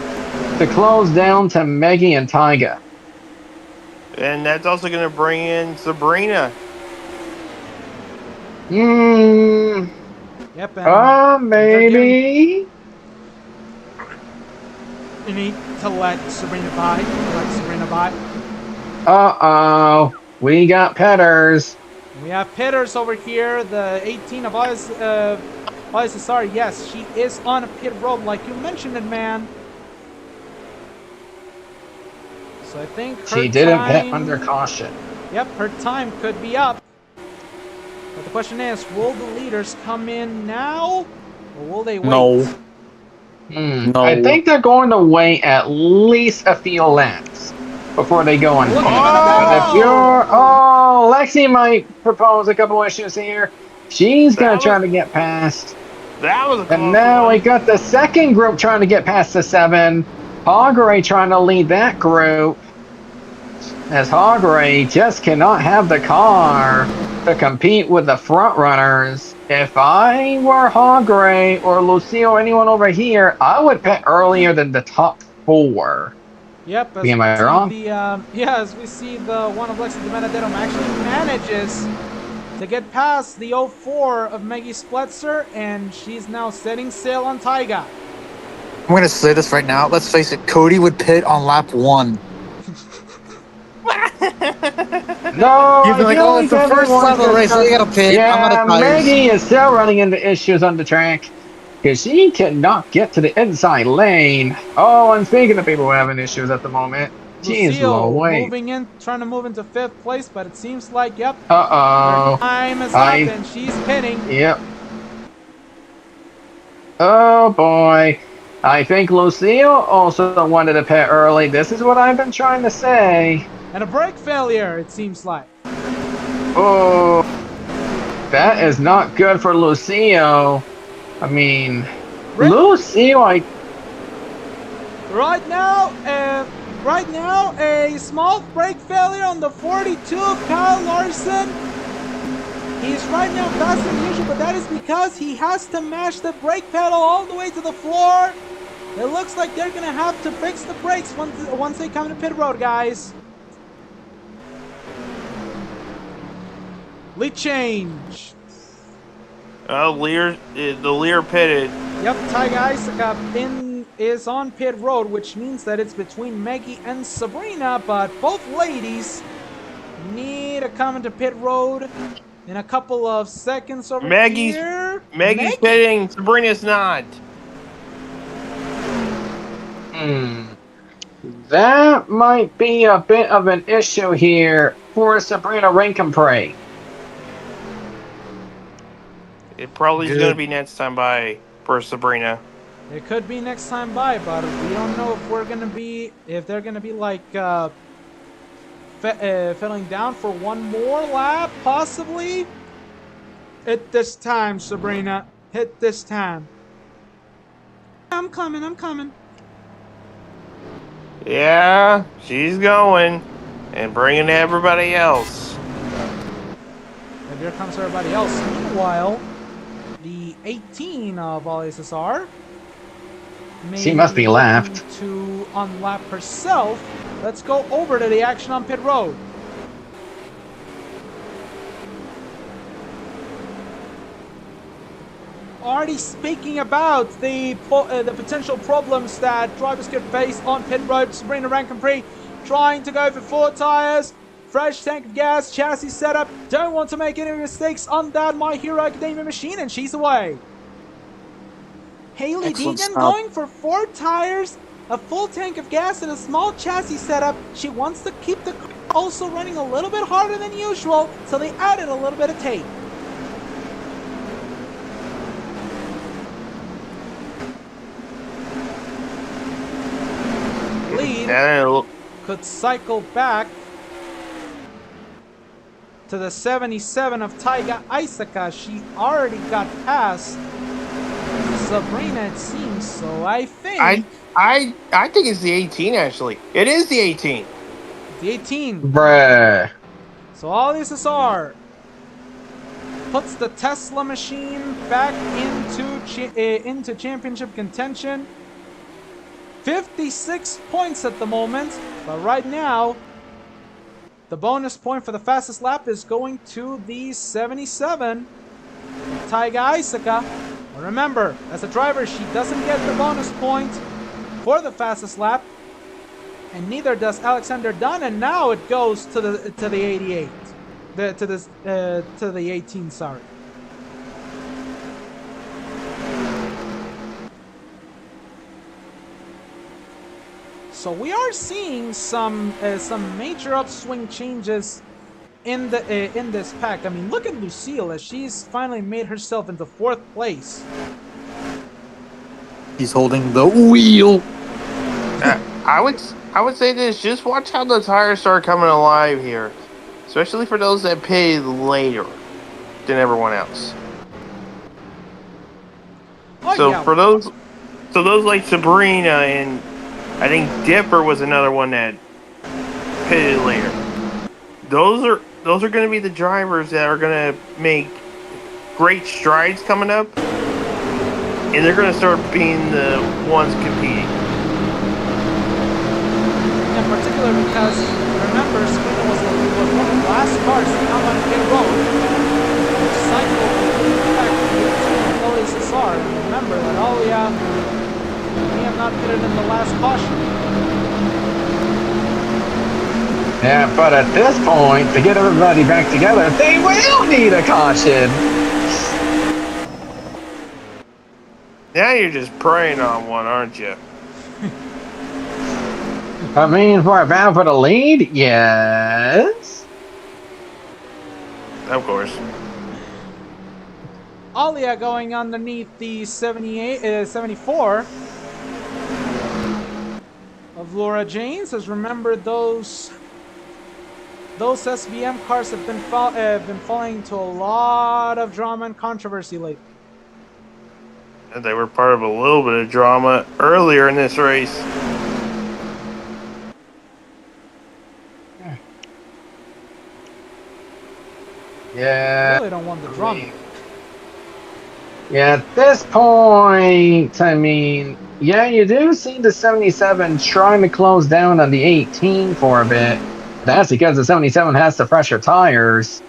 to close down to Maggie and Tyga. And that's also going to bring in Sabrina. Yep. And maybe. You need to let Sabrina by. Uh-oh. We got Petters. We have Pitters over here. The 18 of ISSR. Yes, she is on a pit road, like you mentioned it, man. So I think her she didn't time, pit under caution. Yep, her time could be up. But the question is, will the leaders come in now, or will they wait? No. No. I think they're going to wait at least a few laps before they go on. Lexi might propose a couple issues here. She's going to try to get past. That was a close And now one. we got the second group trying to get past the 7. Hoggeray trying to lead that group. As Hoggeray just cannot have the car to compete with the front runners. If I were Hoggeray or Lucille or anyone over here, I would pit earlier than the top 4. Yep. Am I wrong? As we see the one of Lexi de Benedetto actually manages to get past the 04 of Maggie Spletzer, and she's now setting sail on Tyga. I'm going to say this right now. Let's face it, Cody would pit on lap 1. No, You'd be like, oh, it's the first lap of the race, so you gotta pit. Yeah, I'm out of tires. Maggie is still running into issues on the track because she cannot get to the inside lane. Oh, and speaking of people having issues at the moment, she's low weight. Moving in, trying to move into 5th place, but it seems like, yep, Uh-oh. her time is up and she's pitting. Yep. Oh, boy. I think Lucille also wanted to pit early. This is what I've been trying to say. And a brake failure, it seems like. Oh. That is not good for Lucio. I mean, Rick- Lucio, Right now, a small brake failure on the 42 of Kyle Larson. He's right now faster than usual, but that is because he has to mash the brake pedal all the way to the floor. It looks like they're gonna have to fix the brakes once they come to pit road, guys. Lead change. Oh, the Lear pitted. Yep, Taiga Isaka is on pit road, which means that it's between Maggie and Sabrina, but both ladies need to come into pit road in a couple of seconds over here. Maggie's pitting, Sabrina's not. That might be a bit of an issue here for Sabrina Rankin-Prey. It probably is going to be next time by for Sabrina. It could be next time by, but we don't know if they're gonna be like fiddling down for one more lap, possibly. Hit this time, Sabrina. Hit this time. I'm coming. Yeah, she's going and bringing everybody else. And here comes everybody else. Meanwhile, the 18 of All SSR. She must be lapped. To unlap herself. Let's go over to the action on pit road. Already speaking about the potential problems that drivers could face on pit road. Sabrina Rankin-Prey trying to go for 4 tires. Fresh tank of gas, chassis setup. Don't want to make any mistakes on that My Hero Academia machine, and she's away. Haley Excellent Deegan stop. going for 4 tires, a full tank of gas, and a small chassis setup. She wants to keep the car also running a little bit harder than usual, so they added a little bit of tape. Lead could cycle back to the 77 of Taiga Isaka. She already got past Sabrina, it seems, so I think... I think it's the 18, actually. It is the 18. The 18. Bruh. So All SSR puts the Tesla machine back into championship contention. 56 points at the moment, but right now, the bonus point for the fastest lap is going to the 77, Taiga Isaka. Remember, as a driver, she doesn't get the bonus point for the fastest lap, and neither does Alexander Dunn. And now it goes to the 88, to the 18. Sorry. So we are seeing some major upswing changes in this pack. I mean, look at Lucille as she's finally made herself into 4th place. He's holding the wheel. I would say this. Just watch how the tires start coming alive here, especially for those that pay later than everyone else. Oh, So yeah. for those like Sabrina and I think Dipper was another one that pitted later. Those are going to be the drivers that are going to make great strides coming up, and they're going to start being the ones competing. In particular, because remember, Sabrina was one of the last cars to come on pit road, which cycled back to the SSR. And remember that, oh yeah, we have not pitted in the last caution. Yeah, but at this point, to get everybody back together, they will need a caution. Now you're just preying on one, aren't you? I mean, for a battle for the lead, yes. Of course. Alia going underneath the 74 of Laura James. As remember, those those SBM cars have been falling into a lot of drama and controversy lately. And they were part of a little bit of drama earlier in this race. Yeah. I really don't want the drama. Yeah, at this point, I mean, yeah, you do see the 77 trying to close down on the 18 for a bit. That's because the 77 has the fresher tires.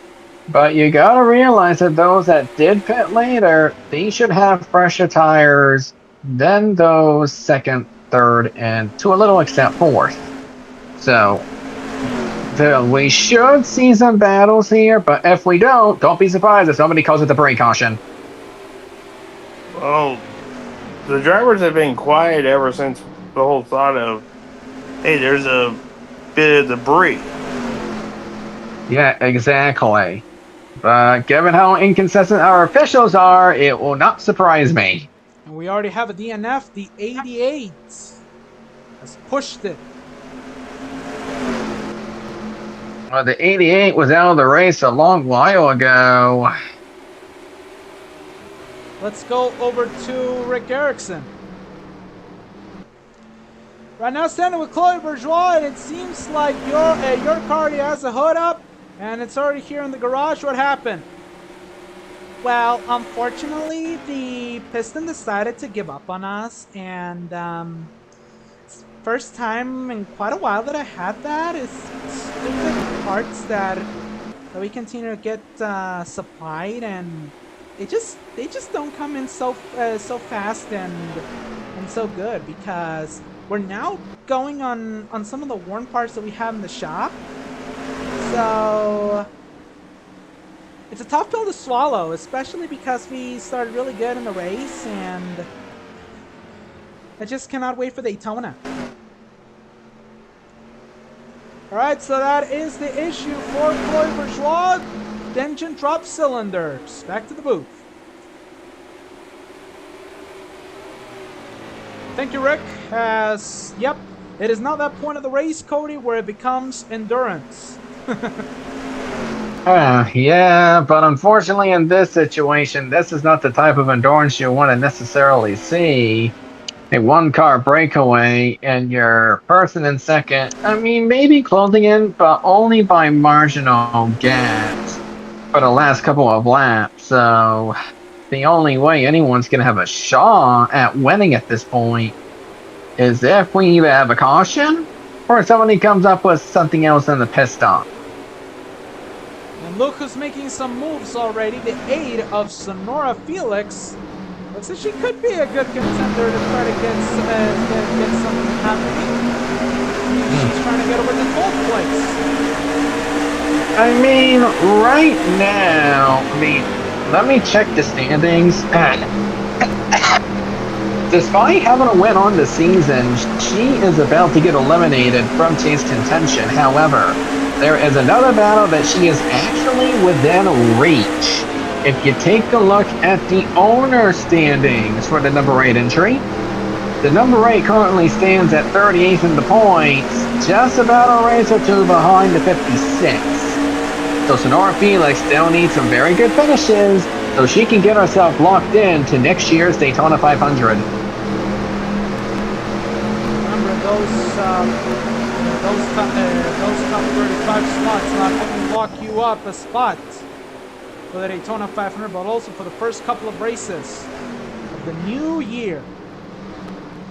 But you gotta realize that those that did pit later, they should have fresher tires than those second, third, and to a little extent fourth. So, we should see some battles here, but if we don't be surprised if somebody calls it the brake caution. Well, the drivers have been quiet ever since the whole thought of, hey, there's a bit of debris. Yeah, exactly. But given how inconsistent our officials are, it will not surprise me. And we already have a DNF. The 88 has pushed it. Well, the 88 was out of the race a long while ago. Let's go over to Rick Erickson. Right now, standing with Chloe Bourgeois, and it seems like your car already has a hood up, and it's already here in the garage. What happened? Well, unfortunately, the piston decided to give up on us, and it's the first time in quite a while that I had that. It's stupid parts that we continue to get supplied, and they just don't come in so fast and so good, because we're now going on some of the worn parts that we have in the shop. So it's a tough pill to swallow, especially because we started really good in the race, and I just cannot wait for Daytona. Alright, so that is the issue for Chloe Bourgeois. The engine drop cylinders. Back to the booth. Thank you, Rick. Yep, it is now that point of the race, Cody, where it becomes endurance. Yeah, but unfortunately in this situation, this is not the type of endurance you want to necessarily see. A one-car breakaway and your person in second, I mean, maybe closing in, but only by marginal gaps for the last couple of laps. So the only way anyone's going to have a shot at winning at this point is if we either have a caution or somebody comes up with something else in the pit stop. And look who's making some moves already. The aid of Sonora Felix. Looks like she could be a good contender to try to get something happening. She's trying to get over to 12th place. I mean, right now, let me check the standings. Despite having a win on the season, she is about to get eliminated from chase contention. However, there is another battle that she is actually within reach. If you take a look at the owner standings for the number 8 entry, the number 8 currently stands at 38th in the points, just about a race or two behind the 56. So Sonora Felix still needs some very good finishes so she can get herself locked in to next year's Daytona 500. Remember, those top 35 slots not only lock you up a spot for the Daytona 500, but also for the first couple of races of the new year.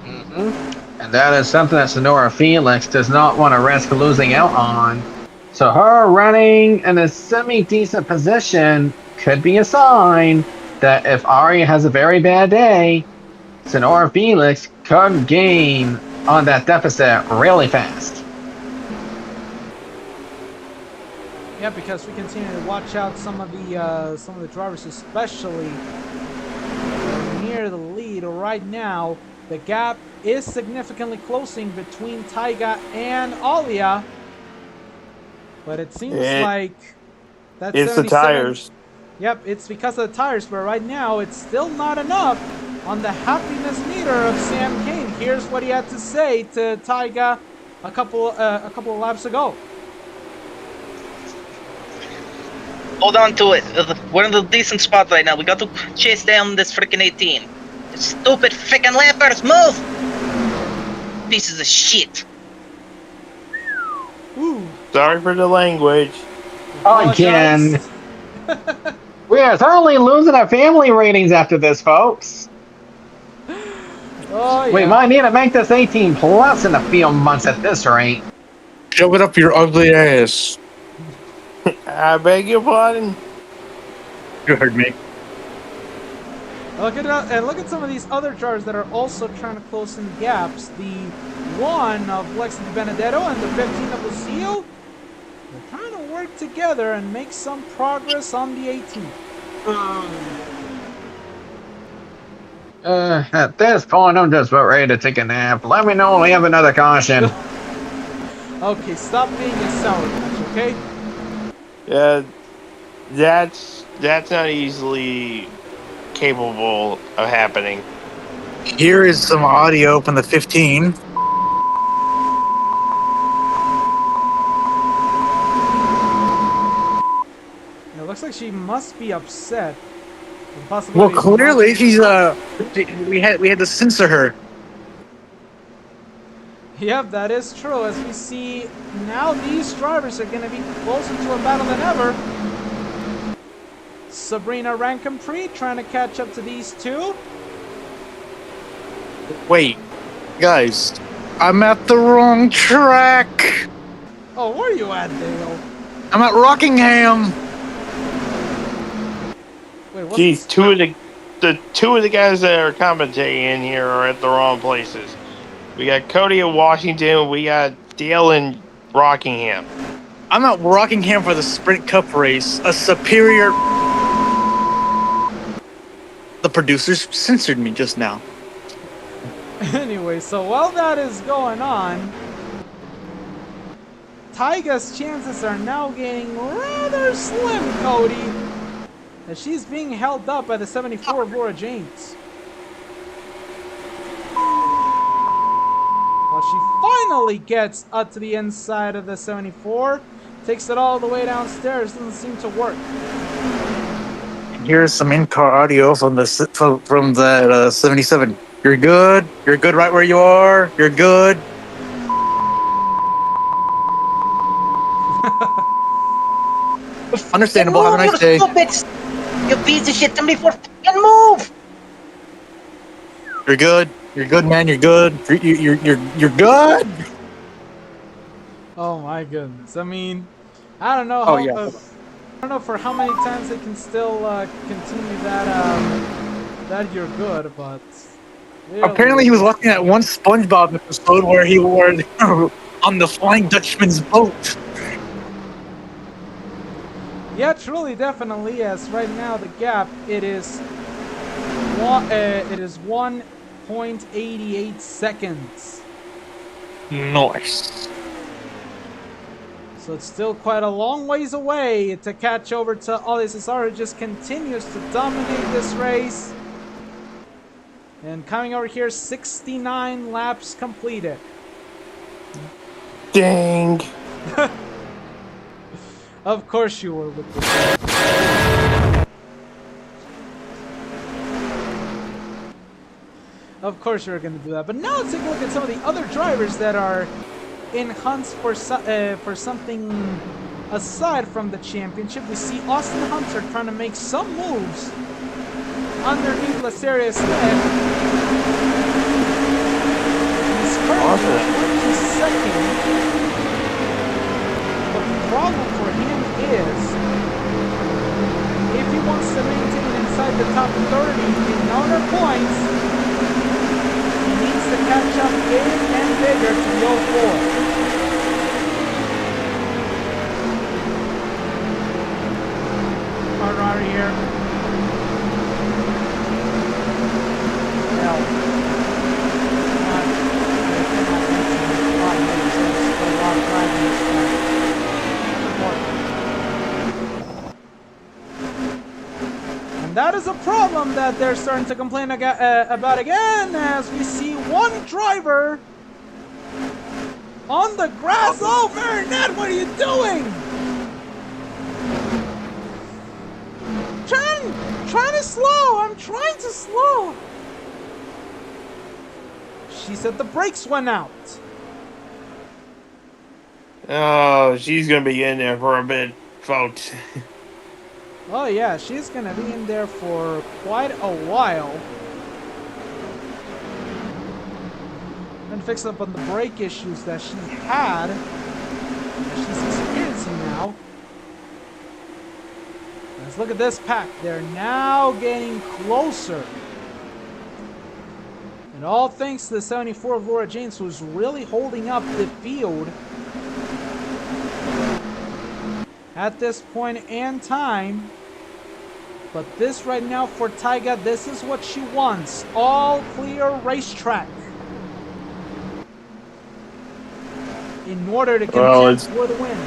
And that is something that Sonora Felix does not want to risk losing out on. So her running in a semi-decent position could be a sign that if Aria has a very bad day, Sonora Felix could gain on that deficit really fast. Yeah, because we continue to watch out some of the drivers, especially near the lead right now. The gap is significantly closing between Taiga and Alia, but it seems like that's it's the tires. Yep, it's because of the tires, but right now it's still not enough on the happiness meter of Sam Kane. Here's what he had to say to Taiga a couple of laps ago. Hold on to it. We're in a decent spot right now. We got to chase down this freaking 18. Stupid freaking lappers, move! Pieces of shit. Ooh. Sorry for the language. Again. Apologize. We are thoroughly losing our family ratings after this, folks. Oh, yeah. We might need to make this 18 plus in a few months at this rate. Shove it up your ugly ass. I beg your pardon. You heard me. Look at some of these other drivers that are also trying to close in gaps. The 1 of Lexi Benedetto and the 15 of Lucio. They're trying to work together and make some progress on the 18. At this point, I'm just about ready to take a nap. Let me know when we have another caution. Okay, stop being a sour patch, okay? Yeah, that's not easily capable of happening. Here is some audio from the 15. It looks like she must be upset. Well, clearly she's we had to censor her. Yep, that is true. As we see now, these drivers are going to be closer to a battle than ever. Sabrina Rankin-Prix trying to catch up to these two. Wait, guys, I'm at the wrong track. Oh, where are you at, Dale? I'm at Rockingham. Wait, what's Geez, this? two of the guys that are commentating in here are at the wrong places. We got Cody in Washington. We got Dale in Rockingham. I'm at Rockingham for the Sprint Cup race. A superior. The producers censored me just now. Anyway, so while that is going on, Tyga's chances are now getting rather slim, Cody, as she's being held up by the 74 of Laura James. Well, she finally gets up to the inside of the 74, takes it all the way downstairs, doesn't seem to work. Here's some in-car audio from the 77. You're good. You're good right where you are. You're good. Understandable. Have a nice day. You piece of shit! 74, fucking move! You're good. You're good, man. You're good. You're good. Oh my goodness! I mean, I don't know. Oh, How, yeah. I don't know for how many times they can still continue that. That you're good, but really, Apparently, he was watching that one SpongeBob episode where he was on the Flying Dutchman's boat. Yeah, truly, definitely. Yes, right now the gap it is 1.88 seconds. Nice. So it's still quite a long ways away to catch over to Ali Cesaro, who just continues to dominate this race. And coming over here, 69 laps completed. Dang. Of course you were with this. Of course you were going to do that. But now let's take a look at some of the other drivers that are in hunts for something aside from the championship. We see Austin Hunter trying to make some moves underneath Laseria's head. He's currently 22nd. But the problem for him is, if he wants to maintain inside the top 30 in other points, he needs to catch up big and bigger to the 04. Ferrari here. Hell. And that is a problem that they're starting to complain about again, as we see one driver on the grass. Oh, Marinette, what are you doing? slow. She said the brakes went out. Oh, she's gonna be in there for a bit, folks. Oh yeah, she's gonna be in there for quite a while. And fix up on the brake issues that she had, that she's experiencing now. Let's look at this pack. They're now getting closer. And all thanks to the 74 of Laura James, who's really holding up the field at this point in time. But this right now for Taiga, this is what she wants. All clear racetrack. In order to contend for the win.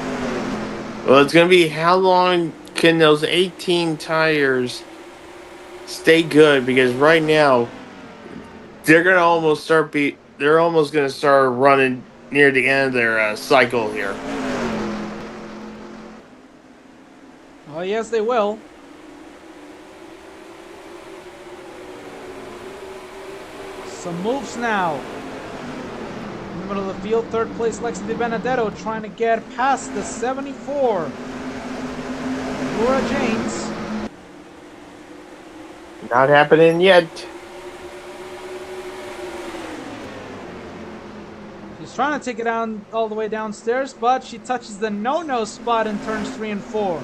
Well, it's gonna be how long can those 18 tires stay good? Because right now they're gonna almost they're almost gonna start running near the end of their cycle here. Oh yes, they will. Some moves now. In the middle of the field, third place Lexi Di Benedetto trying to get past the 74. Laura James. Not happening yet. She's trying to take it down all the way downstairs, but she touches the no-no spot in turns 3 and 4.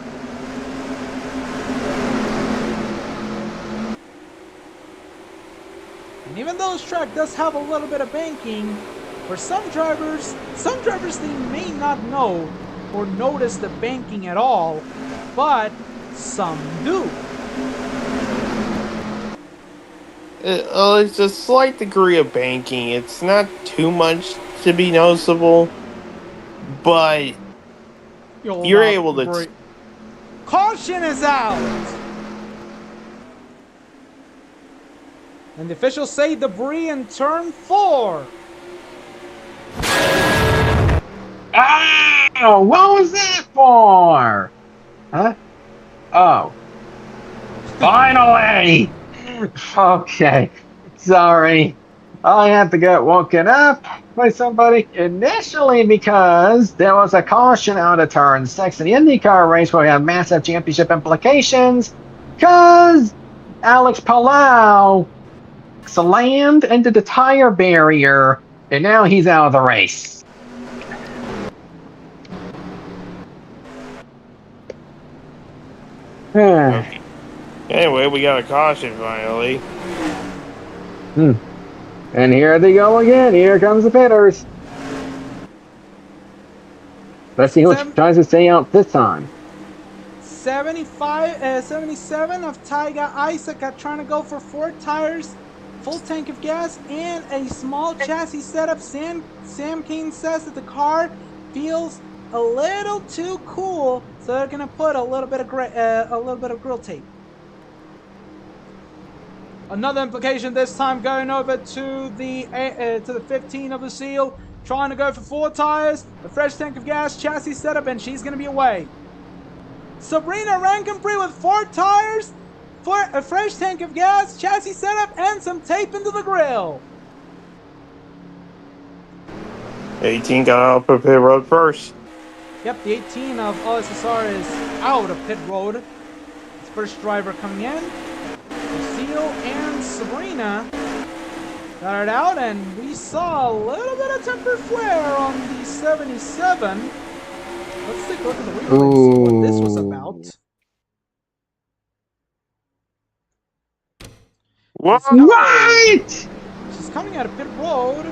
And even though this track does have a little bit of banking, for some drivers they may not know or notice the banking at all, but some do. It's a slight degree of banking. It's not too much to be noticeable, but you're able to. Caution is out! And the officials say debris in turn 4. Oh, what was that for? Huh? Oh. Finally! Okay. Sorry. I had to get woken up by somebody initially because there was a caution out of turn 6 in the IndyCar race where we had massive championship implications because Alex Palau slammed into the tire barrier and now he's out of the race. Anyway, we got a caution finally. And here they go again. Here comes the pitters. Let's see who tries to stay out this time. 77 of Taiga Isaac are trying to go for 4 tires, full tank of gas, and a small chassis setup. Sam Kane says that the car feels a little too cool, so they're gonna put a little bit of grill tape. Another implication this time going over to the 15 of the seal, trying to go for 4 tires, a fresh tank of gas, chassis setup, and she's gonna be away. Sabrina Rankenpree with 4 tires, for a fresh tank of gas, chassis setup, and some tape into the grill. 18 got out of pit road first. Yep, the 18 of OSSR is out of pit road. It's first driver coming in. Lucille and Sabrina got it out, and we saw a little bit of temper flare on the 77. Let's take a look at the replay and see what this was about. What? What? She's coming out of pit road.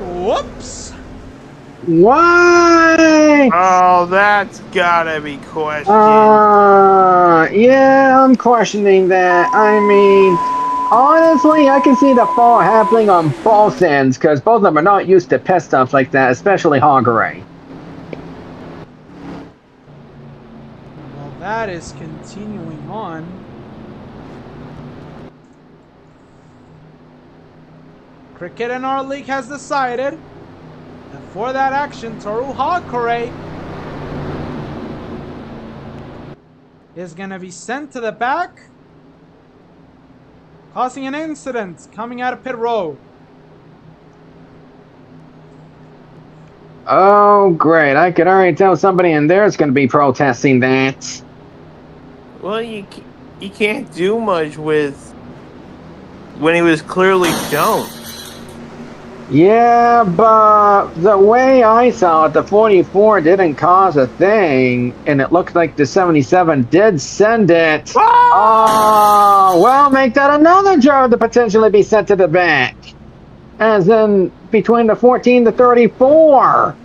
Whoops! What? Oh, that's gotta be questioned. Yeah, I'm questioning that. I mean, honestly, I can see the fall happening on both ends because both of them are not used to pet stuff like that, especially Hoggeray. Well, that is continuing on. Cricket in our league has decided that for that action, Toru Hagkure is going to be sent to the back, causing an incident coming out of pit road. Oh, great. I could already tell somebody in there is going to be protesting that. Well, you can't do much with when he was clearly shown. Yeah, but the way I saw it, the 44 didn't cause a thing, and it looked like the 77 did send it. Oh, well, make that another driver to potentially be sent to the back. As in, between the 14 to 34.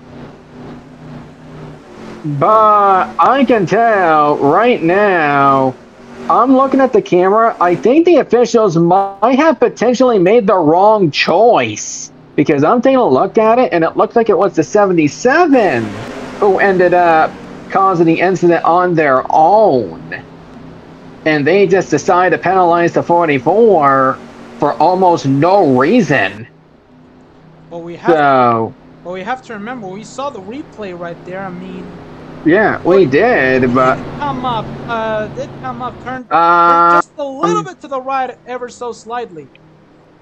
But I can tell right now, I'm looking at the camera, I think the officials might have potentially made the wrong choice. Because I'm taking a look at it, and it looked like it was the 77 who ended up causing the incident on their own. And they just decided to penalize the 44 for almost no reason. But we have to remember, we saw the replay right there. I mean, yeah, we did, but did come up, turned just a little bit to the right, ever so slightly,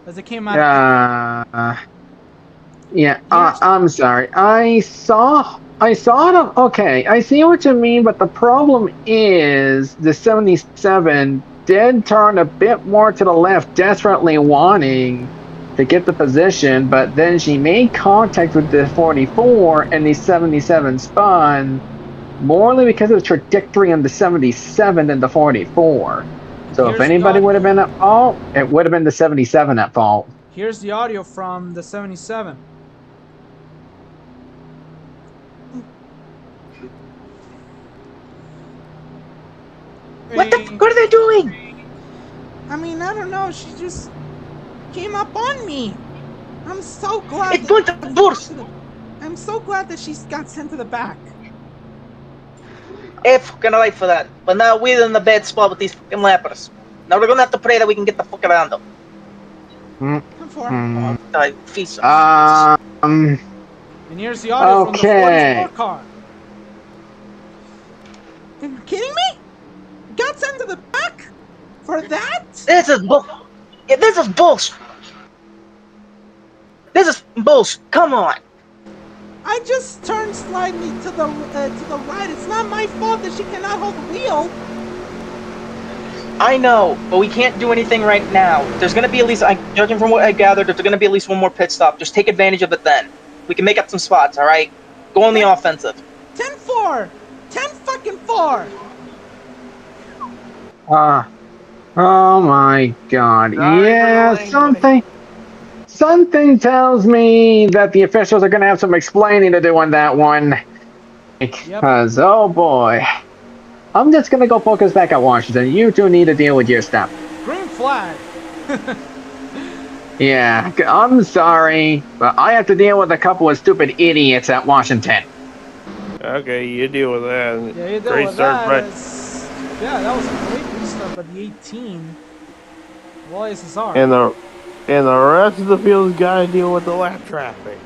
as it came out. Yeah, I'm sorry. I saw it. Okay, I see what you mean, but the problem is the 77 did turn a bit more to the left, desperately wanting to get the position, but then she made contact with the 44, and the 77 spun, morely because of the trajectory on the 77 and the 44. So if anybody would have been at fault, it would have been the 77 at fault. Here's the audio from the 77. What the fuck are they doing? I mean, I don't know. She just came up on me. I'm so glad. It's going to burst. I'm so glad that she got sent to the back. Gonna wait for that. But now we're in the bad spot with these fucking lappers. Now we're gonna have to pray that we can get the fuck around them. Come for Mm. And here's the audio from the 44 car. Are you kidding me? Got sent to the back? For that? This is bullshit. This is bullshit. Come on. I just turned slightly to the right. It's not my fault that she cannot hold the wheel. I know, but we can't do anything right now. There's gonna be at least, judging from what I gathered, there's gonna be at least one more pit stop. Just take advantage of it then. We can make up some spots, alright? Go on the offensive. 10-4! 10-fucking-4! Oh my god. Yeah, something tells me that the officials are going to have some explaining to do on that one. Because, oh boy. I'm just going to go focus back at Washington. You two need to deal with your stuff. Green flag. Yeah, I'm sorry, but I have to deal with a couple of stupid idiots at Washington. Okay, you deal with that. Yeah, you deal Great with start, that. but Yeah, that was a great restart, but the 18. Well, SSR. and the rest of the field's got to deal with the lap traffic.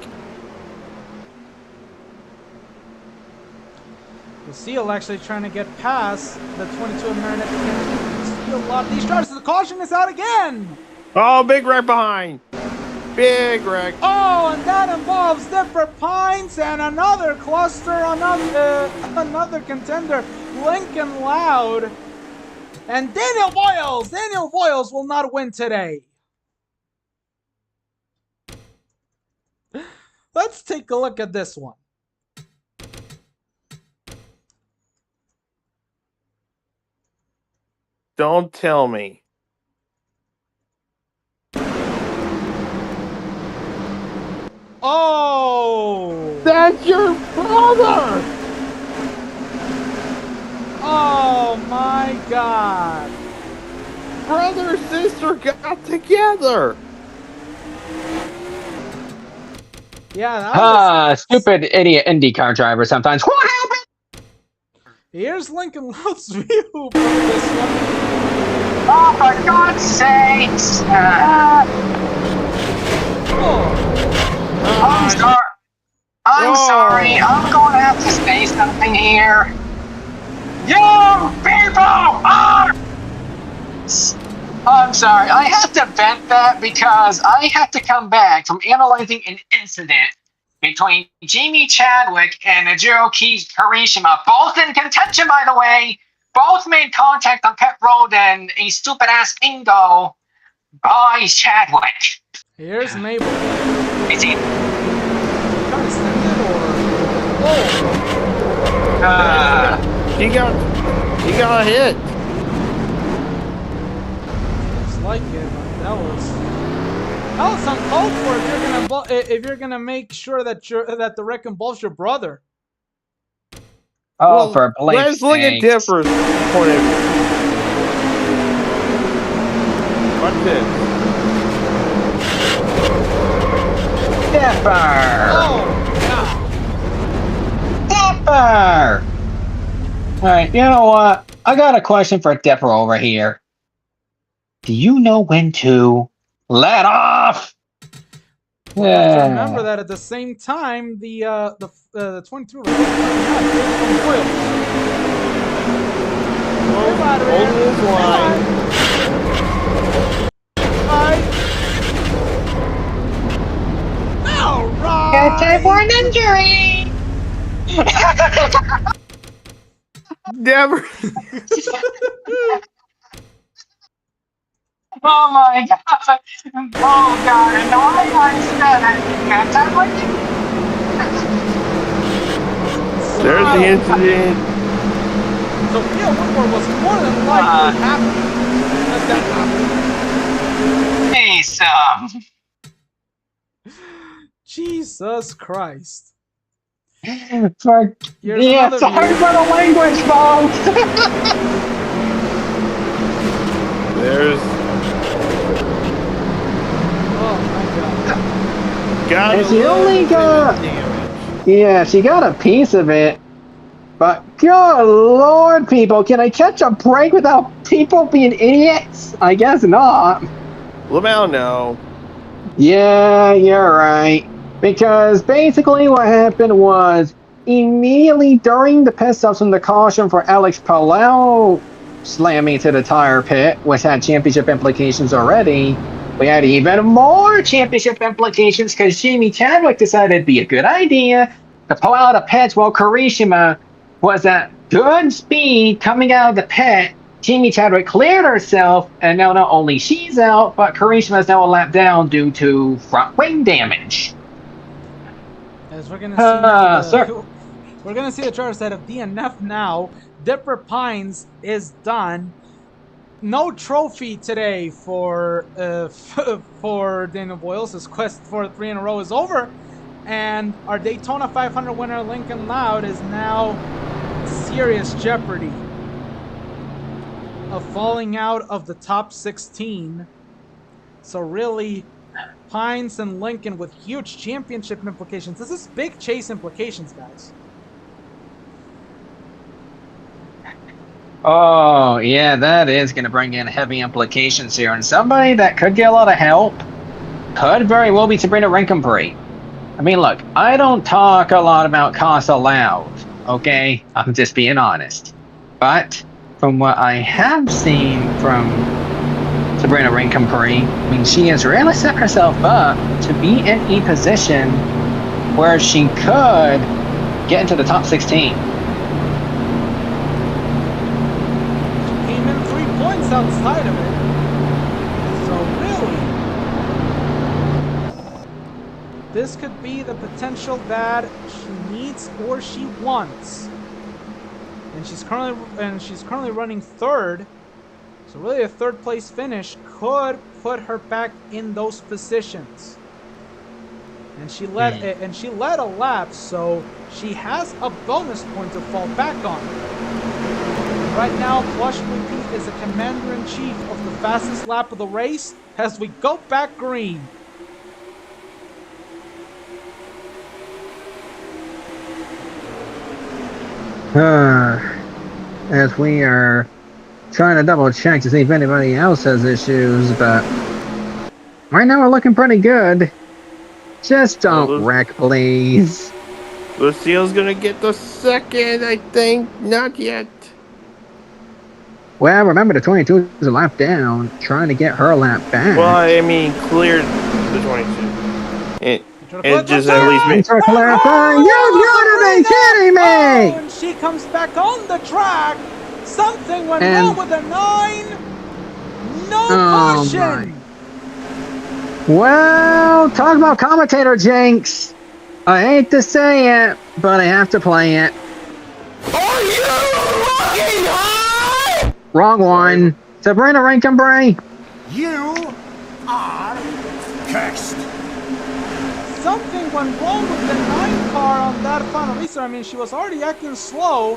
Seal actually trying to get past the 22 of Marinette. See a lot of these drivers. The caution is out again. Oh, big wreck behind. Big wreck. Oh, and that involves Dipper Pines and another cluster, another contender, Lincoln Loud. And Daniel Boyles. Daniel Boyles will not win today. Let's take a look at this one. Don't tell me. Oh! That's your brother! Oh my god! Brother and sister got together! Yeah, that was Stupid idiot IndyCar driver sometimes. What happened? Here's Lincoln Loud's view from this one. Oh, for God's sakes! I'm sorry. I'm sorry. I'm going to have to say something here. You people are. I'm sorry. I have to vent that because I have to come back from analyzing an incident between Jamie Chadwick and Najiro Kirishima, both in contention, by the way. Both made contact on pit road and a stupid ass bingo by Chadwick. Here's Mabel. Is he? Got extended or? He got a hit. Looks like it, but that was uncalled for if you're gonna make sure that the wreck involves your brother. Oh, Well, for Blake's let's look at sakes. Dipper's point of view. What's this? Dipper! Oh, yeah. Dipper! Alright, you know what? I got a question for Dipper over here. Do you know when to let off? Yeah. Remember that at the same time, the 22 from Boyle. Hold this line. All right. It's a born injury! Never. Oh my god! Oh god, and why I said it! There's the incident. Sophia Woodward was more than likely happy that happened. Hey, Jesus Christ. sorry for the language, folks! There's. Oh my god. And she only got... Yeah, she got a piece of it. But, good lord, people, can I catch a break without people being idiots? I guess not. Lamau, no. Yeah, you're right. Because basically what happened was, immediately during the pit stops from the caution for Alex Palau slamming to the tire pit, which had championship implications already, we had even more championship implications because Jamie Chadwick decided it'd be a good idea to pull out of pits while Kirishima was at good speed coming out of the pit. Jamie Chadwick cleared herself, and now not only she's out, but Kirishima is now a lap down due to front wing damage. As we're gonna see we're gonna see the chart set of DNF now. Dipper Pines is done. No trophy today for Daniel Boyles. His quest for 3 in a row is over, and our Daytona 500 winner Lincoln Loud is now in serious jeopardy of falling out of the top 16. So really, Pines and Lincoln with huge championship implications. This is big chase implications, guys. Oh, yeah, that is going to bring in heavy implications here. And somebody that could get a lot of help could very well be Sabrina Rinkenbree. I mean, look, I don't talk a lot about Casa Loud, okay? I'm just being honest. But from what I have seen from Sabrina Rinkenbree, I mean, she has really set herself up to be in a position where she could get into the top 16. Outside of it. So really, this could be the potential that she needs or she wants. And she's currently running third. So really a third place finish could put her back in those positions. And she led a lap, so she has a bonus point to fall back on. Right now, Plush Repeat is the commander-in-chief of the fastest lap of the race as we go back green. As we are trying to double check to see if anybody else has issues, but right now we're looking pretty good. Just don't wreck, please. Lucille's gonna get the second, I think. Not yet. Well, remember the 22 is a lap down, trying to get her lap back. Well, I mean, cleared the 22. And just at least Thanks made. for clarifying. You gotta be kidding me! Oh, and she comes back on the track. Something went And- wrong with the 9. No Oh, caution. Well, talk about commentator jinx. I hate to say it, but I have to play it. Are you fucking high? Wrong one. Sabrina Rankenbray. You are cursed. Something went wrong with the 9 car on that final restart. I mean, she was already acting slow.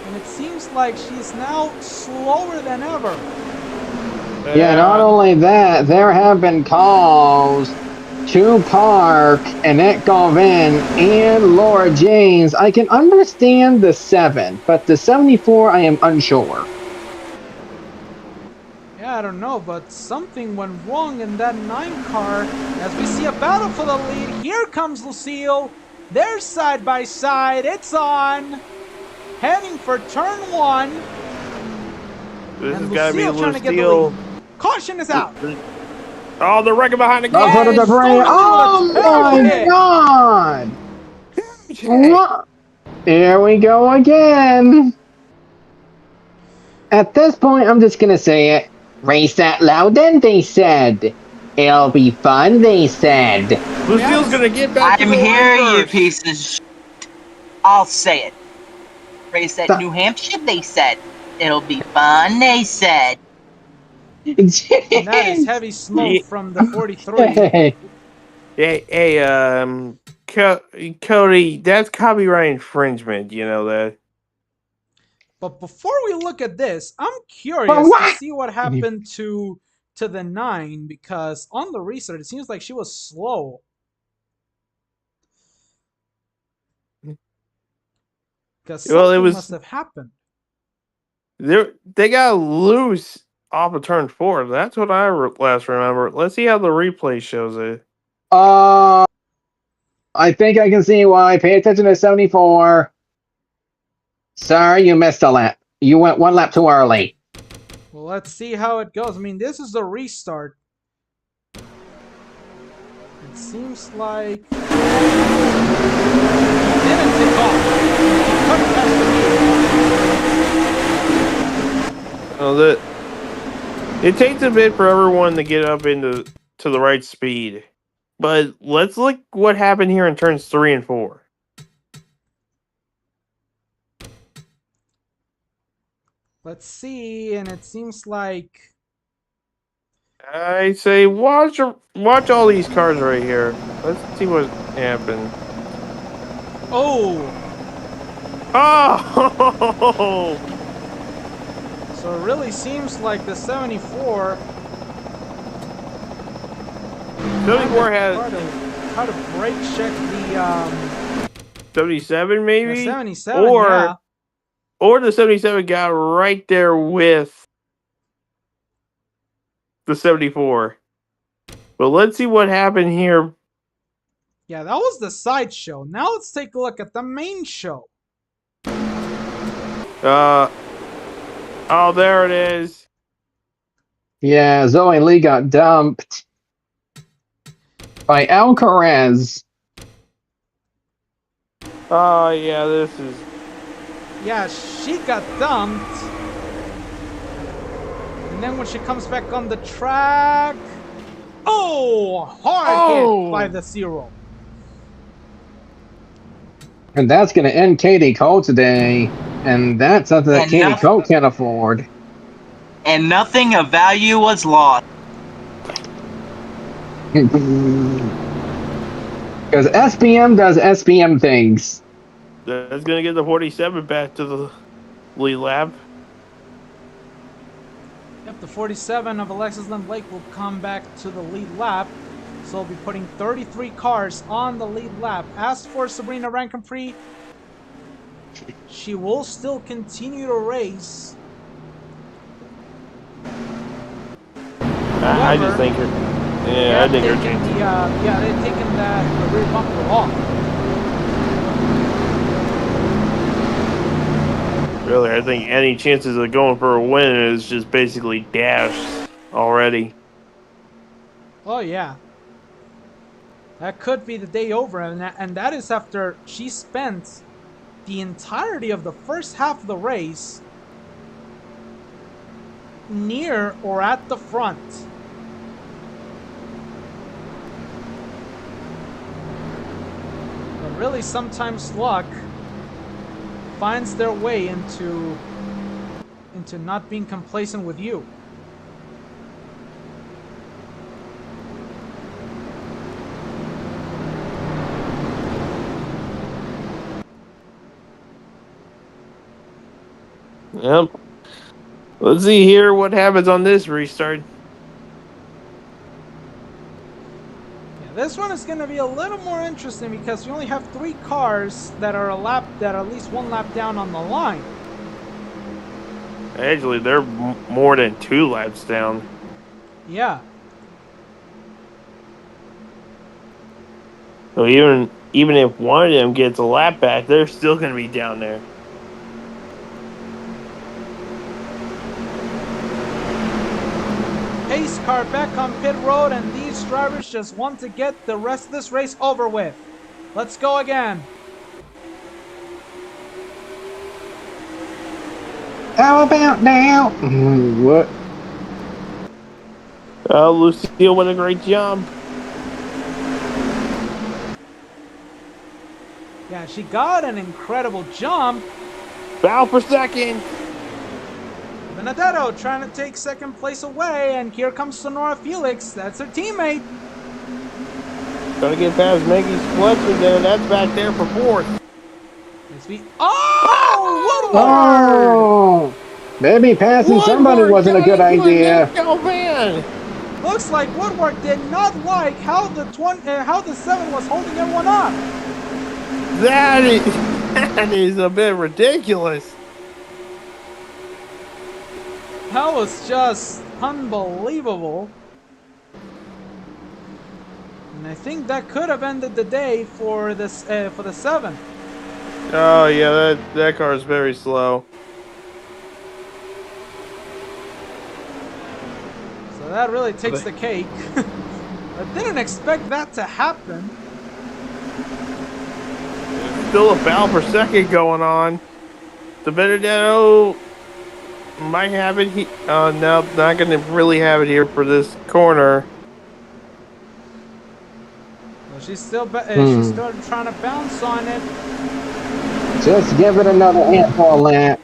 And it seems like she's now slower than ever. Yeah, not only that, there have been calls to park Annette Galvin and Laura James. I can understand the 7, but the 74, I am unsure. Yeah, I don't know, but something went wrong in that 9 car. As we see a battle for the lead. Here comes Lucille. They're side by side. It's on. Heading for turn 1. This And has got to be Lucille trying to get the Lucille. lead. Caution is out. Oh, the wrecking behind the Up car. for the debris. Oh my god! What? Here we go again. At this point, I'm just gonna say it. Race that loud, then they said. It'll be fun, they said. Lucille's gonna get back to I'm the here, line you first. pieces of shit. I'll say it. Race at Stop. New Hampshire, they said. It'll be fun, they said. And that is heavy smoke Yeah. from the 43. Hey, Cody, that's copyright infringement. You know that. But before we look at this, I'm But curious to what? see what happened to the 9, because on the restart it seems like she was slow. Because Well, something it was- must have happened. They got loose off of turn 4. That's what I last remember. Let's see how the replay shows it. I think I can see why. Pay attention to 74. Sorry, you missed a lap. You went 1 lap too early. Well, let's see how it goes. I mean, this is the restart. It seems like he didn't take off. He couldn't pass the lead. Oh, it takes a bit for everyone to get up into the right speed. But let's look what happened here in turns 3 and 4. Let's see, and it seems like I say watch all these cars right here. Let's see what happened. oh, Oh! so it really seems like the 74 74 has try to brake check the 77 maybe? the 77, or yeah. or the 77 got right there with the 74. But let's see what happened here. Yeah, that was the sideshow. Now let's take a look at the main show. Oh, there it is. Yeah, Zoe Lee got dumped by Alcaraz. Oh, yeah, this is... Yeah, she got dumped. And then when she comes back on the track... Oh! Hard hit by the 0. And that's going to end Katie Cole today. And that's something that And Katie nothing- Cole can't afford. And nothing of value was lost. Because SPM does SPM things. That's going to get the 47 back to the lead lap. Yep, the 47 of Alexis Lynn Blake will come back to the lead lap. So we'll be putting 33 cars on the lead lap. As for Sabrina Rankenpree, she will still continue to race. I just think her... Yeah, I think her taking chances. they've taken the rear bumper off. Really, I think any chances of going for a win is just basically dashed already. Oh yeah. That could be the day over, and that is after she spent the entirety of the first half of the race near or at the front. But really, sometimes luck finds their way into not being complacent with you. Yep. Let's see here what happens on this restart. Yeah, this one is going to be a little more interesting because you only have 3 cars that are at least 1 lap down on the line. Actually, they're more than 2 laps down. Yeah. So even if one of them gets a lap back, they're still going to be down there. Pace car back on pit road, and these drivers just want to get the rest of this race over with. Let's go again. How about now? What? Lucille with a great job. Yeah, she got an incredible jump. Foul for second. Benedetto trying to take second place away, and here comes Sonora Felix. That's her teammate. Gonna get past Maggie Spletzer there. That's back there for 4th. Oh, Woodward! Oh, maybe passing somebody wasn't a good idea. Galvan. Looks like Woodward did not like how the 7 was holding everyone up. That is a bit ridiculous. That was just unbelievable. And I think that could have ended the day for this for the 7. Oh yeah, that car is very slow. So that really takes the cake. I didn't expect that to happen. Still a foul per second going on. The Benedetto might have it. No, not going to really have it here for this corner. Well, she's still trying to bounce on it. Just give it another handful of laps.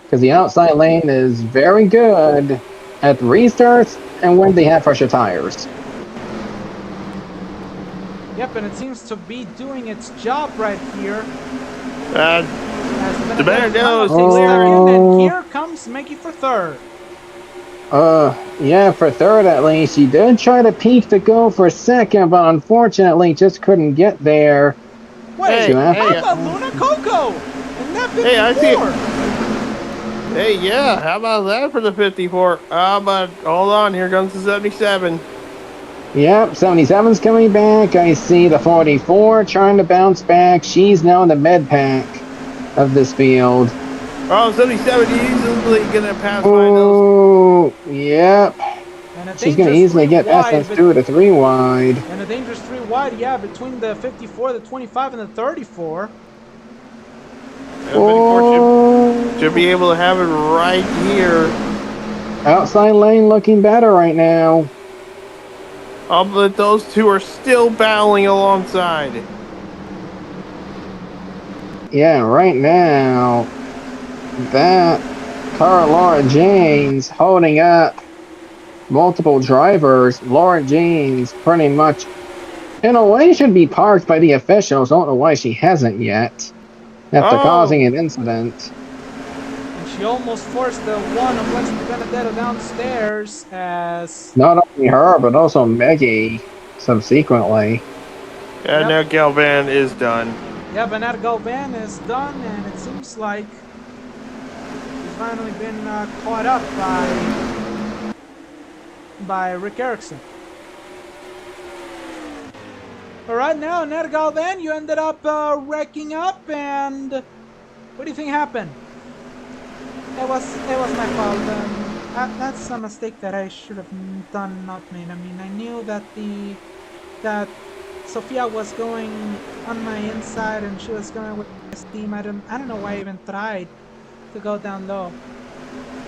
Because the outside lane is very good at the restarts and when they have fresher tires. Yep, and it seems to be doing its job right here. The Benedetto takes second, and here comes Mickey for 3rd. Yeah, for 3rd at least. She did try to peek to go for 2nd, but unfortunately just couldn't get there. Wait, how about Luna Coco? And that 54? Hey, I see. Hey, yeah, how about that for the 54? But hold on, here comes the 77. Yep, 77's coming back. I see the 44 trying to bounce back. She's now in the med pack of this field. Oh, 77 easily going to pass by Oh, those. yep. She's going to easily get SS2 to 3 wide. And a dangerous 3 wide, yeah, between the 54, the 25, and the 34. Oh. Should be able to have it right here. Outside lane looking better right now. But those two are still battling alongside. Yeah, right now, that car, Laura James, holding up multiple drivers. Laura James pretty much, in a way, should be parked by the officials. Don't know why she hasn't yet, after causing an incident. And she almost forced the one of Lexi Benedetto downstairs as... Not only her, but also Meggie, subsequently. Yeah, now Galvan is done. Yeah, Bernard Galvan is done, and it seems like he's finally been caught up by Rick Erickson. All right, now, Ned Galvan, you ended up wrecking up, and what do you think happened? It was my fault. That's a mistake that I should have done, not made. I mean, I knew that Sophia was going on my inside and she was going with my steam. I don't know why I even tried to go down low.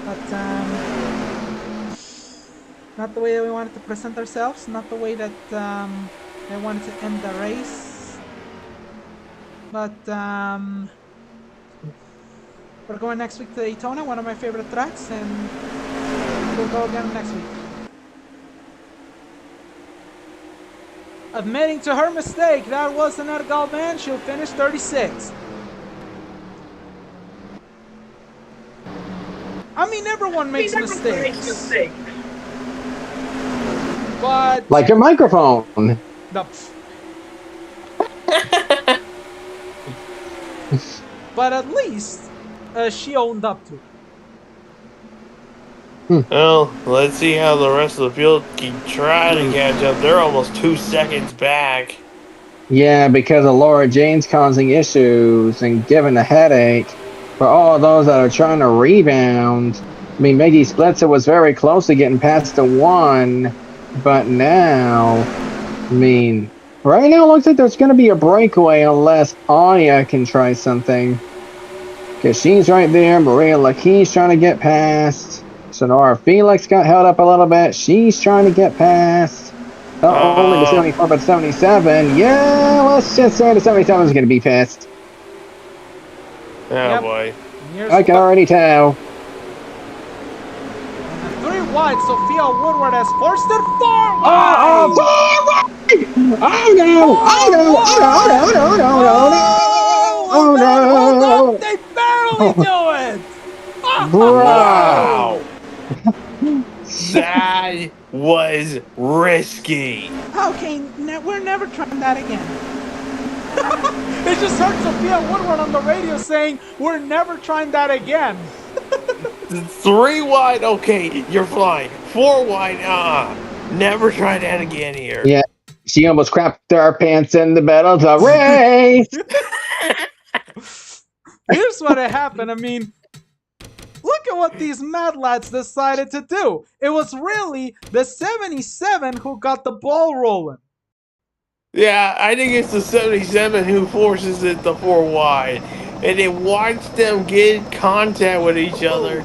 But not the way that we wanted to present ourselves, not the way that I wanted to end the race. But we're going next week to Daytona, one of my favorite tracks, and we'll go again next week. Admitting to her mistake, that was an Edgar man. She'll finish 36th. I mean, everyone makes mistakes. But Like your microphone. no. But at least she owned up to it. Well, let's see how the rest of the field can try to catch up. They're almost 2 seconds back. Yeah, because of Laura Jane's causing issues and giving a headache for all those that are trying to rebound. I mean, Maggie Splitzer was very close to getting past the 1, but now, I mean, right now it looks like there's going to be a breakaway unless Anya can try something. Because she's right there. Maria Lakee's trying to get past. Sonora Felix got held up a little bit. She's trying to get past. Not only the 74, but 77. Yeah, let's just say the 77 is going to be pissed. Oh, Yep. boy. I can already tell. 3 wide, Sophia Woodward has forced it 4 wide! Oh no! Oh no! Oh no! Oh no! Oh no! Oh no! Hold up! They barely do it! Wow! That was risky. Okay, we're never trying that again. It just heard Sophia Woodward on the radio saying, we're never trying that again. 3 wide, okay, you're fine. 4 wide, never try that again here. Yeah, she almost crapped her pants in the middle of the race. Here's what happened. I mean, look at what these mad lads decided to do. It was really the 77 who got the ball rolling. Yeah, I think it's the 77 who forces it to 4 wide. And then watch them get in contact with each other.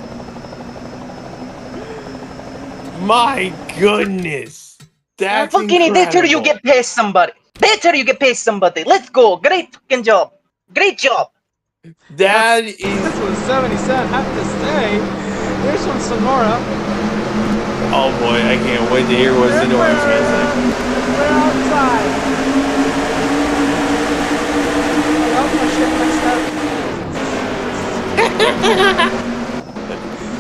My goodness. That's Fucking incredible. better you get past somebody. Better you get past somebody. Let's go. Great fucking job. Great job. That This is... was 77. Have to stay. Here's from Sonora. Oh boy, I can't wait to hear what Sonora's going to say. We're outside.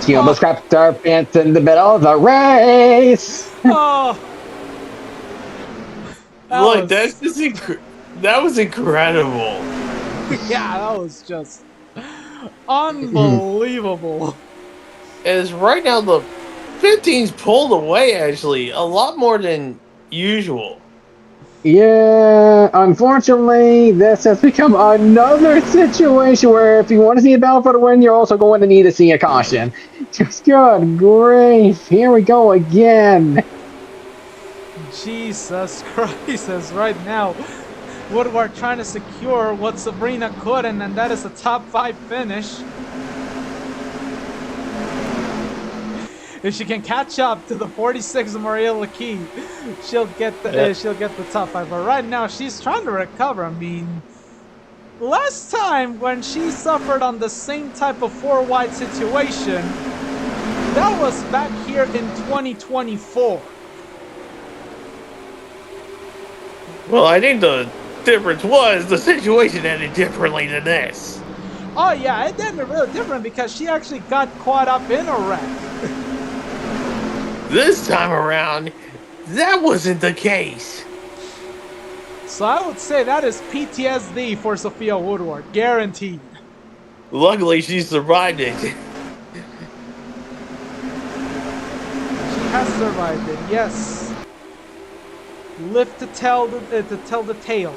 She almost crapped her pants in the middle of the race. Oh. Look, that's just that was incredible. Yeah, that was just unbelievable. As right now the 15's pulled away actually a lot more than usual. Yeah, unfortunately, this has become another situation where if you want to see a battle for the win, you're also going to need to see a caution. Just good grief, here we go again. Jesus Christ, as right now, Woodward trying to secure what Sabrina couldn't, and that is a top 5 finish. If she can catch up to the 46 of Maria Lakey, she'll get the top 5. But right now, she's trying to recover. I mean, last time when she suffered on the same type of 4 wide situation, that was back here in 2024. Well, I think the difference was the situation ended differently than this. Oh yeah, it ended really different because she actually got caught up in a wreck. This time around, that wasn't the case. So I would say that is PTSD for Sophia Woodward, guaranteed. Luckily, she survived it. She has survived it, yes. Live to tell the tale.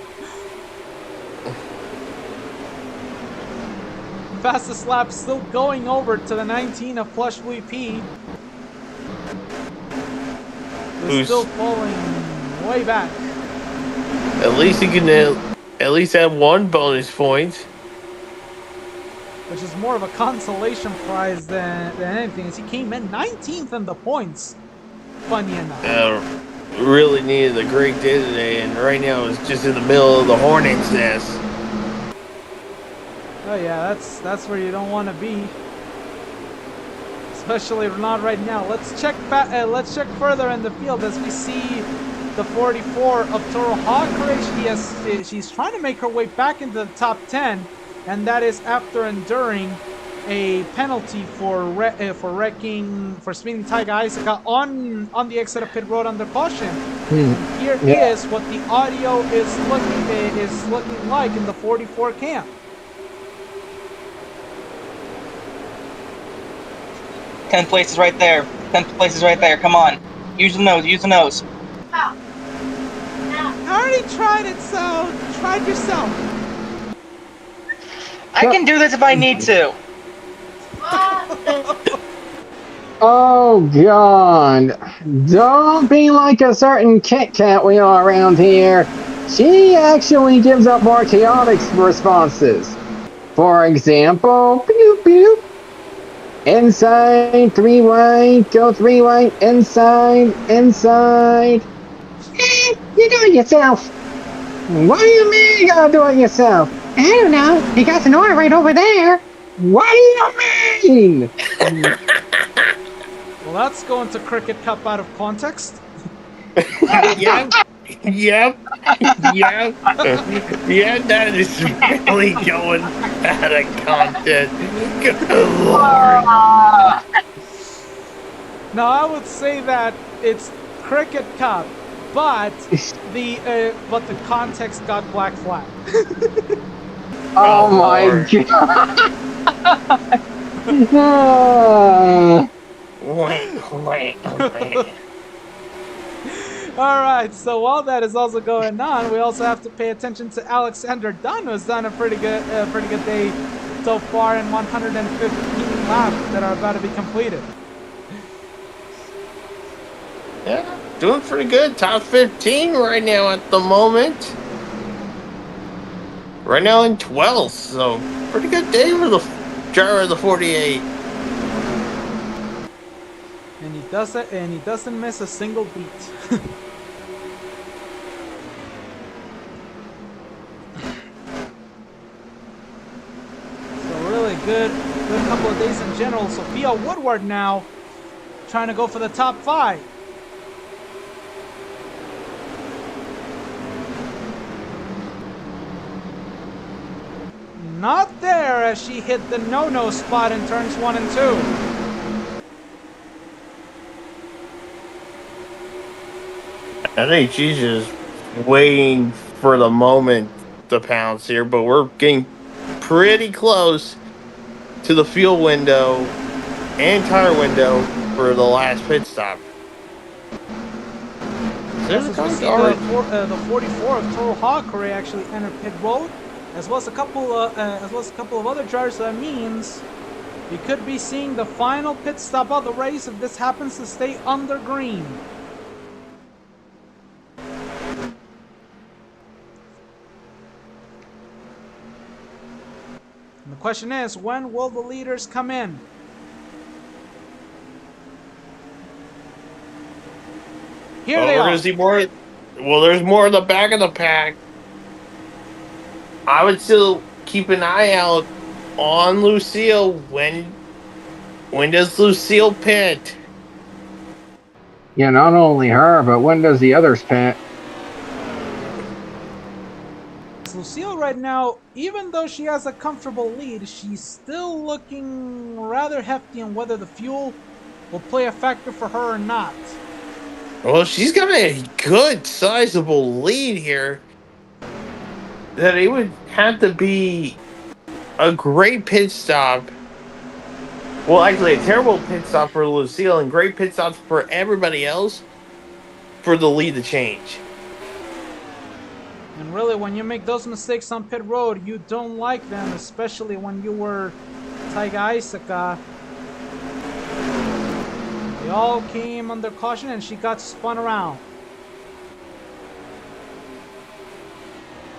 fastest lap still going over to the 19 of Plush VP. Who's still falling way back. At least he can at least have one bonus point. Which is more of a consolation prize than anything, as he came in 19th in the points. Funny enough. Really needed a great day today, and right now it's just in the middle of the hornet's nest. Oh yeah, that's where you don't want to be, especially not right now. Let's check further in the field as we see the 44 of Toro Hawk. She's trying to make her way back into the top 10, and that is after enduring a penalty for speeding Taiga Isaka on the exit of pit road under caution. Here is what the audio is looking like in the 44 camp. 10 places right there. 10 places right there. Come on. Use the nose. Use the nose. I already tried it, so try it yourself. I can do this if I need to. Oh God! Don't be like a certain Kit Kat we are around here. She actually gives up more chaotic responses. For example, pew pew. Inside, 3 right, go 3 right, inside. You do it yourself. What do you mean you gotta do it yourself? I don't know. You got an oil right over there. What do you mean? Well, that's going to Cricket Cup out of context. Yep. Yeah, that is really going out of context. Good Lord. Now, I would say that it's Cricket Cup, but the context got black flag. Oh my God. Wait. Alright, so while that is also going on, we also have to pay attention to Alexander Dunn, who's done a pretty good day so far in 115 laps that are about to be completed. Yeah, doing pretty good. Top 15 right now at the moment. Right now in 12th, so pretty good day for the driver of the 48. And he doesn't miss a single beat. So really good couple of days in general. Sophia Woodward now trying to go for the top 5. Not there as she hit the no-no spot in turns 1 and 2. I think she's just waiting for the moment to pounce here, but we're getting pretty close to the fuel window and tire window for the last pit stop. Yes, as we see the 44 of Toro Hawkeye actually entered pit road, as well as a couple of other drivers. So that means we could be seeing the final pit stop of the race if this happens to stay under green. And the question is, when will the leaders come in? Here they we're are. gonna see more. Well, there's more in the back of the pack. I would still keep an eye out on Lucille. When does Lucille pit? Yeah, not only her, but when does the others pit? Lucille right now, even though she has a comfortable lead, she's still looking rather hefty on whether the fuel will play a factor for her or not. Well, she's got a good, sizable lead here. That it would have to be a great pit stop. Well, actually, a terrible pit stop for Lucille and great pit stops for everybody else for the lead to change. And really, when you make those mistakes on pit road, you don't like them, especially when you were Taiga Isaka. They all came under caution and she got spun around.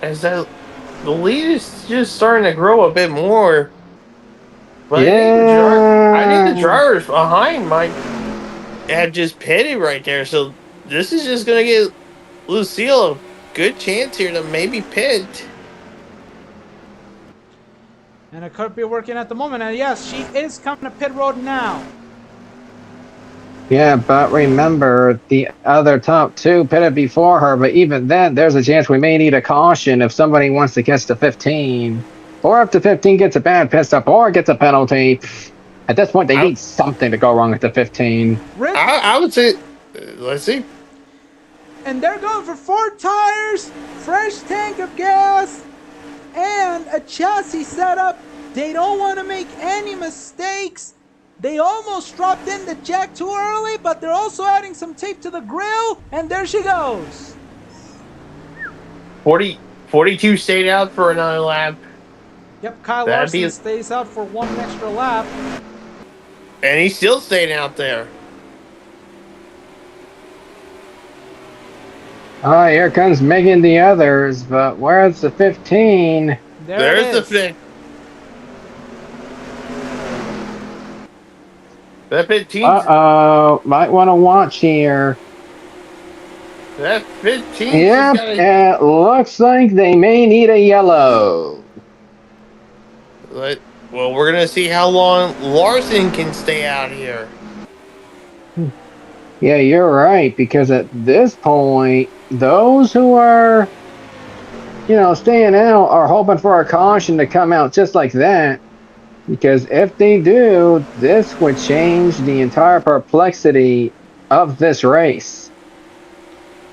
As that, the lead is just starting to grow a bit more. But I think the drivers behind might have just pitted right there. So this is just going to get Lucille a good chance here to maybe pit. And it could be working at the moment. And yes, she is coming to pit road now. Yeah, but remember, the other top two pitted before her, but even then, there's a chance we may need a caution if somebody wants to catch the 15. Or if the 15 gets a bad pit stop or gets a penalty. At this point, they need something to go wrong with the 15. I would say, let's see. And they're going for 4 tires, fresh tank of gas, and a chassis setup. They don't want to make any mistakes. They almost dropped in the jack too early, but they're also adding some tape to the grill, and there she goes. 42 stayed out for another lap. Yep, Kyle Larson stays out for 1 extra lap. And he's still staying out there. Oh, here comes Megan the others, but where's the 15? There's the 15. That 15. Uh-oh, might want to watch here. That 15. Yep, it looks like they may need a yellow. Well, we're going to see how long Larson can stay out here. Yeah, you're right, because at this point, those who are, staying out are hoping for a caution to come out just like that. Because if they do, this would change the entire perplexity of this race.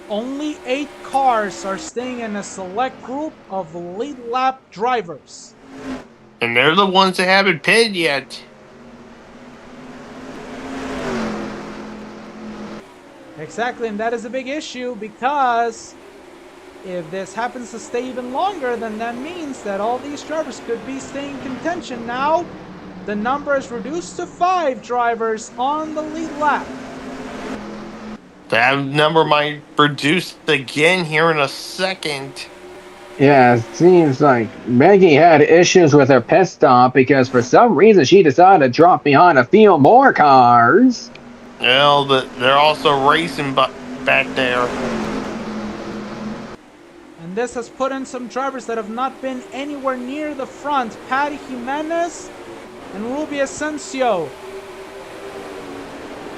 Only 8 cars are staying in a select group of lead lap drivers. And they're the ones that haven't pitted yet. Exactly, and that is a big issue because if this happens to stay even longer, then that means that all these drivers could be staying in contention. Now, the number is reduced to 5 drivers on the lead lap. That number might reduce again here in a second. Yeah, it seems like Maggie had issues with her pit stop because for some reason she decided to drop behind a few more cars. Well, they're also racing back there. And this has put in some drivers that have not been anywhere near the front. Patty Jimenez and Ruby Asensio.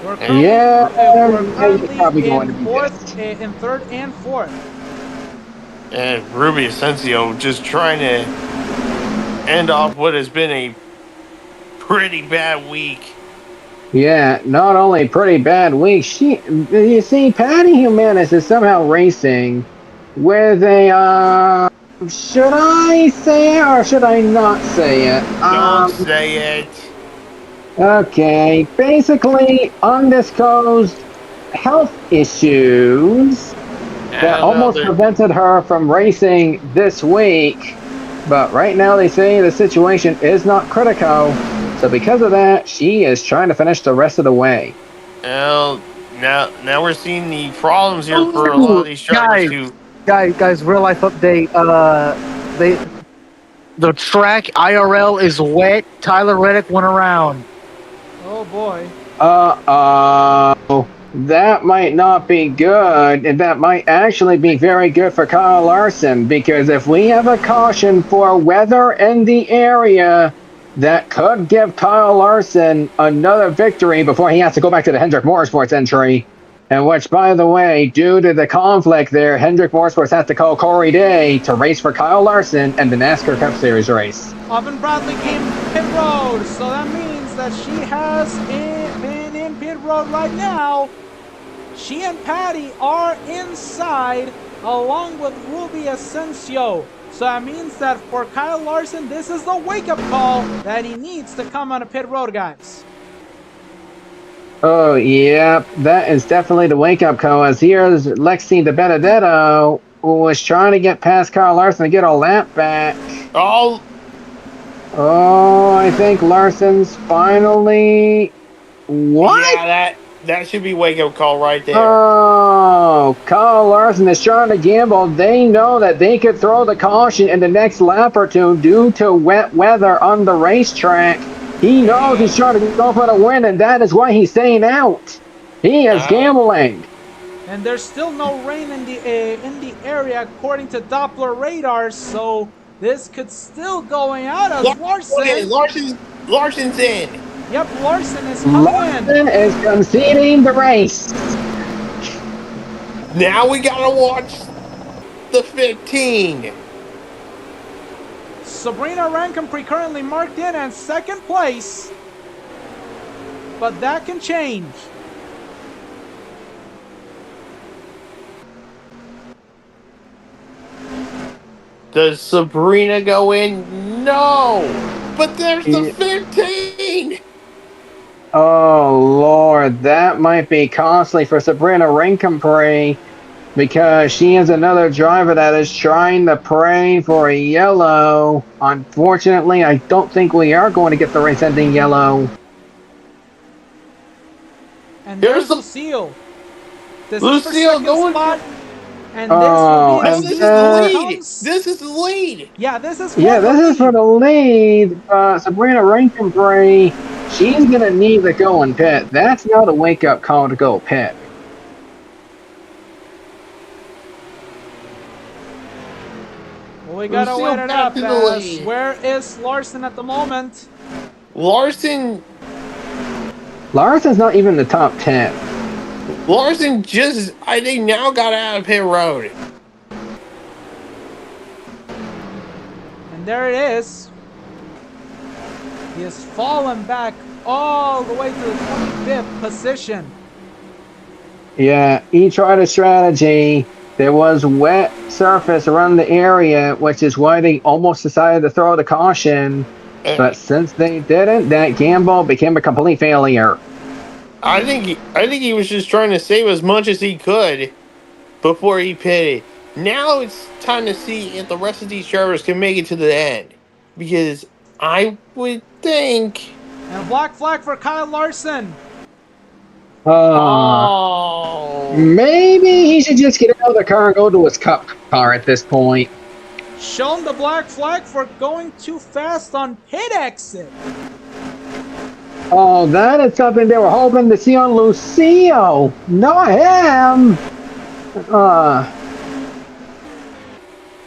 We're currently in third and fourth. And Ruby Asensio just trying to end off what has been a pretty bad week. Yeah, not only pretty bad week, you see, Patty Jimenez is somehow racing with a, should I say it or should I not say it? Don't say it. Okay, basically undisclosed health issues that almost prevented her from racing this week. But right now they say the situation is not critical. So because of that, she is trying to finish the rest of the way. Well, now we're seeing the problems here for a lot of these drivers too. Guys, real life update. The track IRL is wet. Tyler Reddick went around. Oh boy. That might not be good, and that might actually be very good for Kyle Larson, because if we have a caution for weather in the area, that could give Kyle Larson another victory before he has to go back to the Hendrick Motorsports entry. And which, by the way, due to the conflict there, Hendrick Motorsports has to call Corey Day to race for Kyle Larson and the NASCAR Cup Series race. Auburn Bradley came pit road, so that means that she has been in pit road right now. She and Patty are inside along with Ruby Asensio. So that means that for Kyle Larson, this is the wake-up call that he needs to come on a pit road, guys. Oh, yeah, that is definitely the wake-up call, as here's Lexi de Benedetto was trying to get past Kyle Larson to get a lap back. Oh, Oh, I think Larson's finally. What? yeah, that should be wake-up call right there. Oh, Kyle Larson is trying to gamble. They know that they could throw the caution in the next lap or two due to wet weather on the racetrack. He knows he's trying to go for the win, and that is why he's staying out. He is gambling. And there's still no rain in the area according to Doppler radars, so this could still going out as Larson. Larson's in. Yep, Larson is coming in. Larson is conceding the race. Now we gotta watch the 15. Sabrina Rankenpree currently marked in second place, but that can change. Does Sabrina go in? No! But there's the 15! Oh, Lord, that might be costly for Sabrina Rankenpree because she is another driver that is trying to pray for a yellow. Unfortunately, I don't think we are going to get the race-ending yellow. And there's Lucille. This is for Lucille second going spot. And Oh, this and will be This is the lead! Yeah, this is for the lead. Sabrina Rankenpree, she's going to need to go and pit. That's not a wake-up call to go pit. Well, we gotta Lucille wait it back up. to the As lead. where is Larson at the moment? Larson's Larson's not even in the top 10. Larson just, I think, now got out of pit road. And there it is. He has fallen back all the way to the 25th position. Yeah, he tried a strategy. There was wet surface around the area, which is why they almost decided to throw the caution. But since they didn't, that gamble became a complete failure. I think he was just trying to save as much as he could before he pitted. Now it's time to see if the rest of these drivers can make it to the end. Because I would think... And a black flag for Kyle Larson. Maybe he should just get out of the car and go to his cup car at this point. Shown the black flag for going too fast on pit exit. Oh, that is something they were hoping to see on Lucio, not him.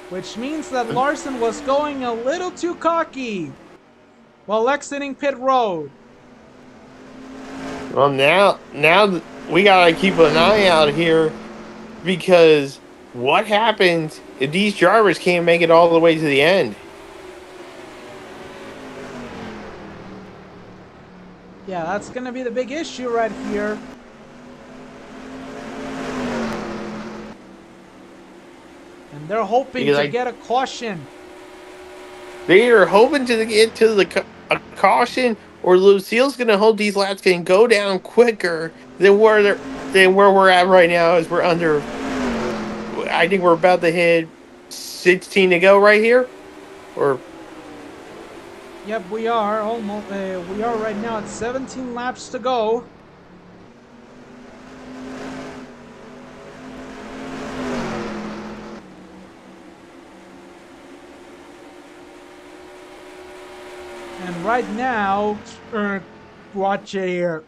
Which means that Larson was going a little too cocky while exiting pit road. Well, now we gotta keep an eye out here, because what happens if these drivers can't make it all the way to the end? Yeah, that's gonna be the big issue right here. And they're hoping to get a caution. They're hoping to get to a caution, or Lucille's gonna hope these laps can go down quicker than where we're at right now, as we're under. I think we're about to hit 16 to go right here, or. Yep, we are almost. We are right now at 17 laps to go. And right now, watch here.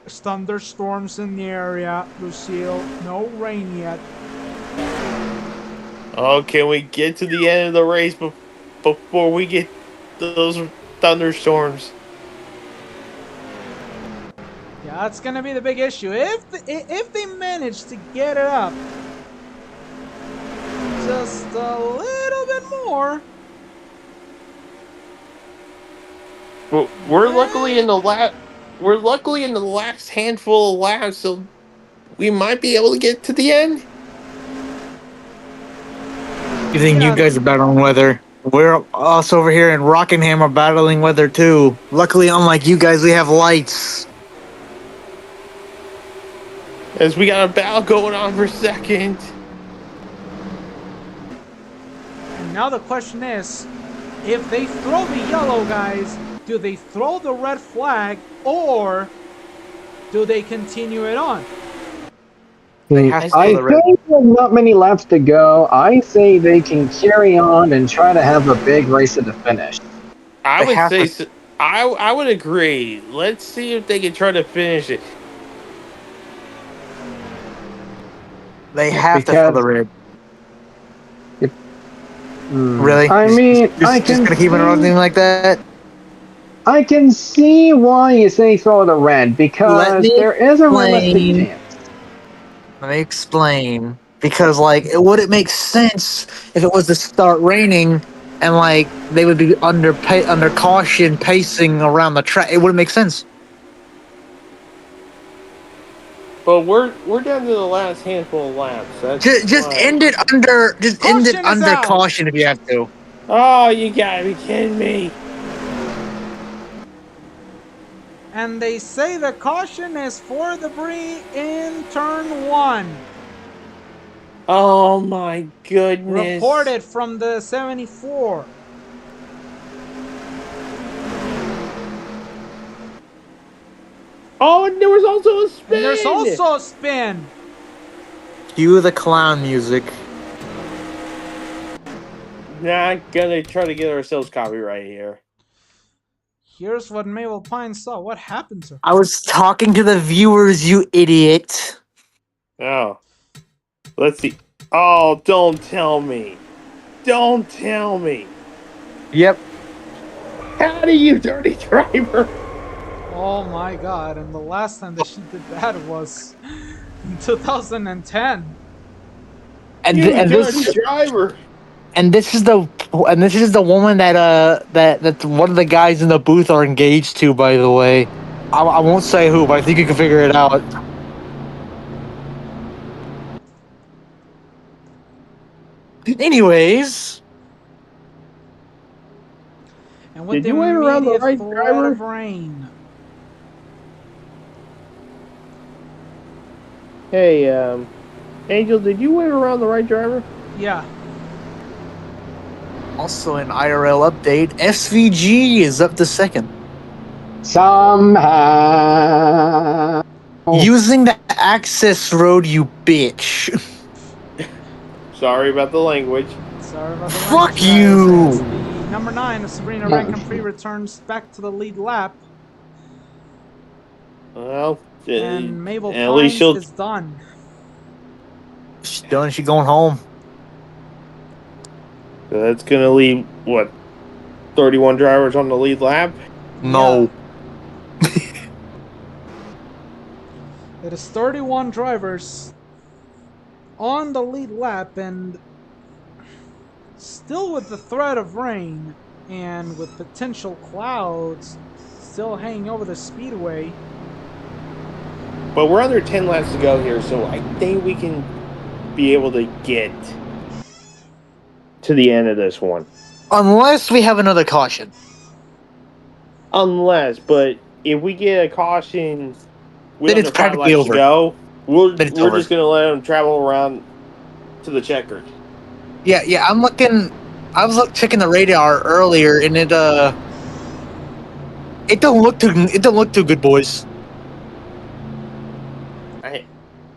Thunderstorms in the area, Lucille. No rain yet. Oh, can we get to the end of the race before we get those thunderstorms? Yeah, that's gonna be the big issue. If they manage to get it up just a little bit more. Well, we're luckily in the last handful of laps, so we might be able to get to the end. You think you guys are battling weather? We're us over here in Rockingham are battling weather too. Luckily, unlike you guys, we have lights. As we got a battle going on for second. now the question is, if they throw the yellow, guys, do they throw the red flag or do they continue it on? They have to I throw the red. think with not many laps to go, I say they can carry on and try to have a big race to the finish. I They would have say to. I would agree. Let's see if they can try to finish it. They have to throw the Because red. Hmm, Really? I mean, I Just can gonna keep it see, running like that? I can see why you say throw the red Let because me there is a realistic explain. chance. Let me explain. Because, like, would it make sense if it was to start raining and, like, they would be under caution pacing around the track? It wouldn't make sense. But we're down to the last handful of laps. That's Just why. end it under. Just end it Caution is under out. caution if you have to. Oh, you gotta be kidding me! And they say the caution is for debris in turn 1. Oh my goodness! Reported from the 74. Oh, and there was also a spin. And there's also a spin. Cue the clown music. Not gonna try to get ourselves copyright here. Here's what Mabel Pine saw. What happened to her? I was talking to the viewers, you idiot. Oh, let's see. Oh, don't tell me! Don't tell me! Yep. How do you, dirty driver? Oh my god, and the last time that she did that was in 2010. And You and dirty this driver! and this is the woman that one of the guys in the booth are engaged to. By the way, I won't say who, but I think you can figure it out. Anyways, And with Did the you wave around the immediate right threat driver? of rain. Hey, Angel, did you wave around the right driver? Yeah. also an IRL update, SVG is up to second. Somehow. Using the access road, you bitch. Sorry about the language. Sorry about the Fuck language, guys. you! As the number 9 of Sabrina Rankin-Free returns back to the lead lap. Well, And Mabel at least Pines she'll. is done. She's done. She going home. That's gonna leave what 31 drivers on the lead lap. No. It is 31 drivers on the lead lap, and still with the threat of rain and with potential clouds still hanging over the speedway. But we're under 10 laps to go here, so I think we can be able to get to the end of this one. Unless we have another caution. But if we get a caution with Then it's under 5 practically laps to over. go, Then it's we're over. just gonna let them travel around to the checkers. Yeah. I'm looking. I was checking the radar earlier, and it don't look too good, boys.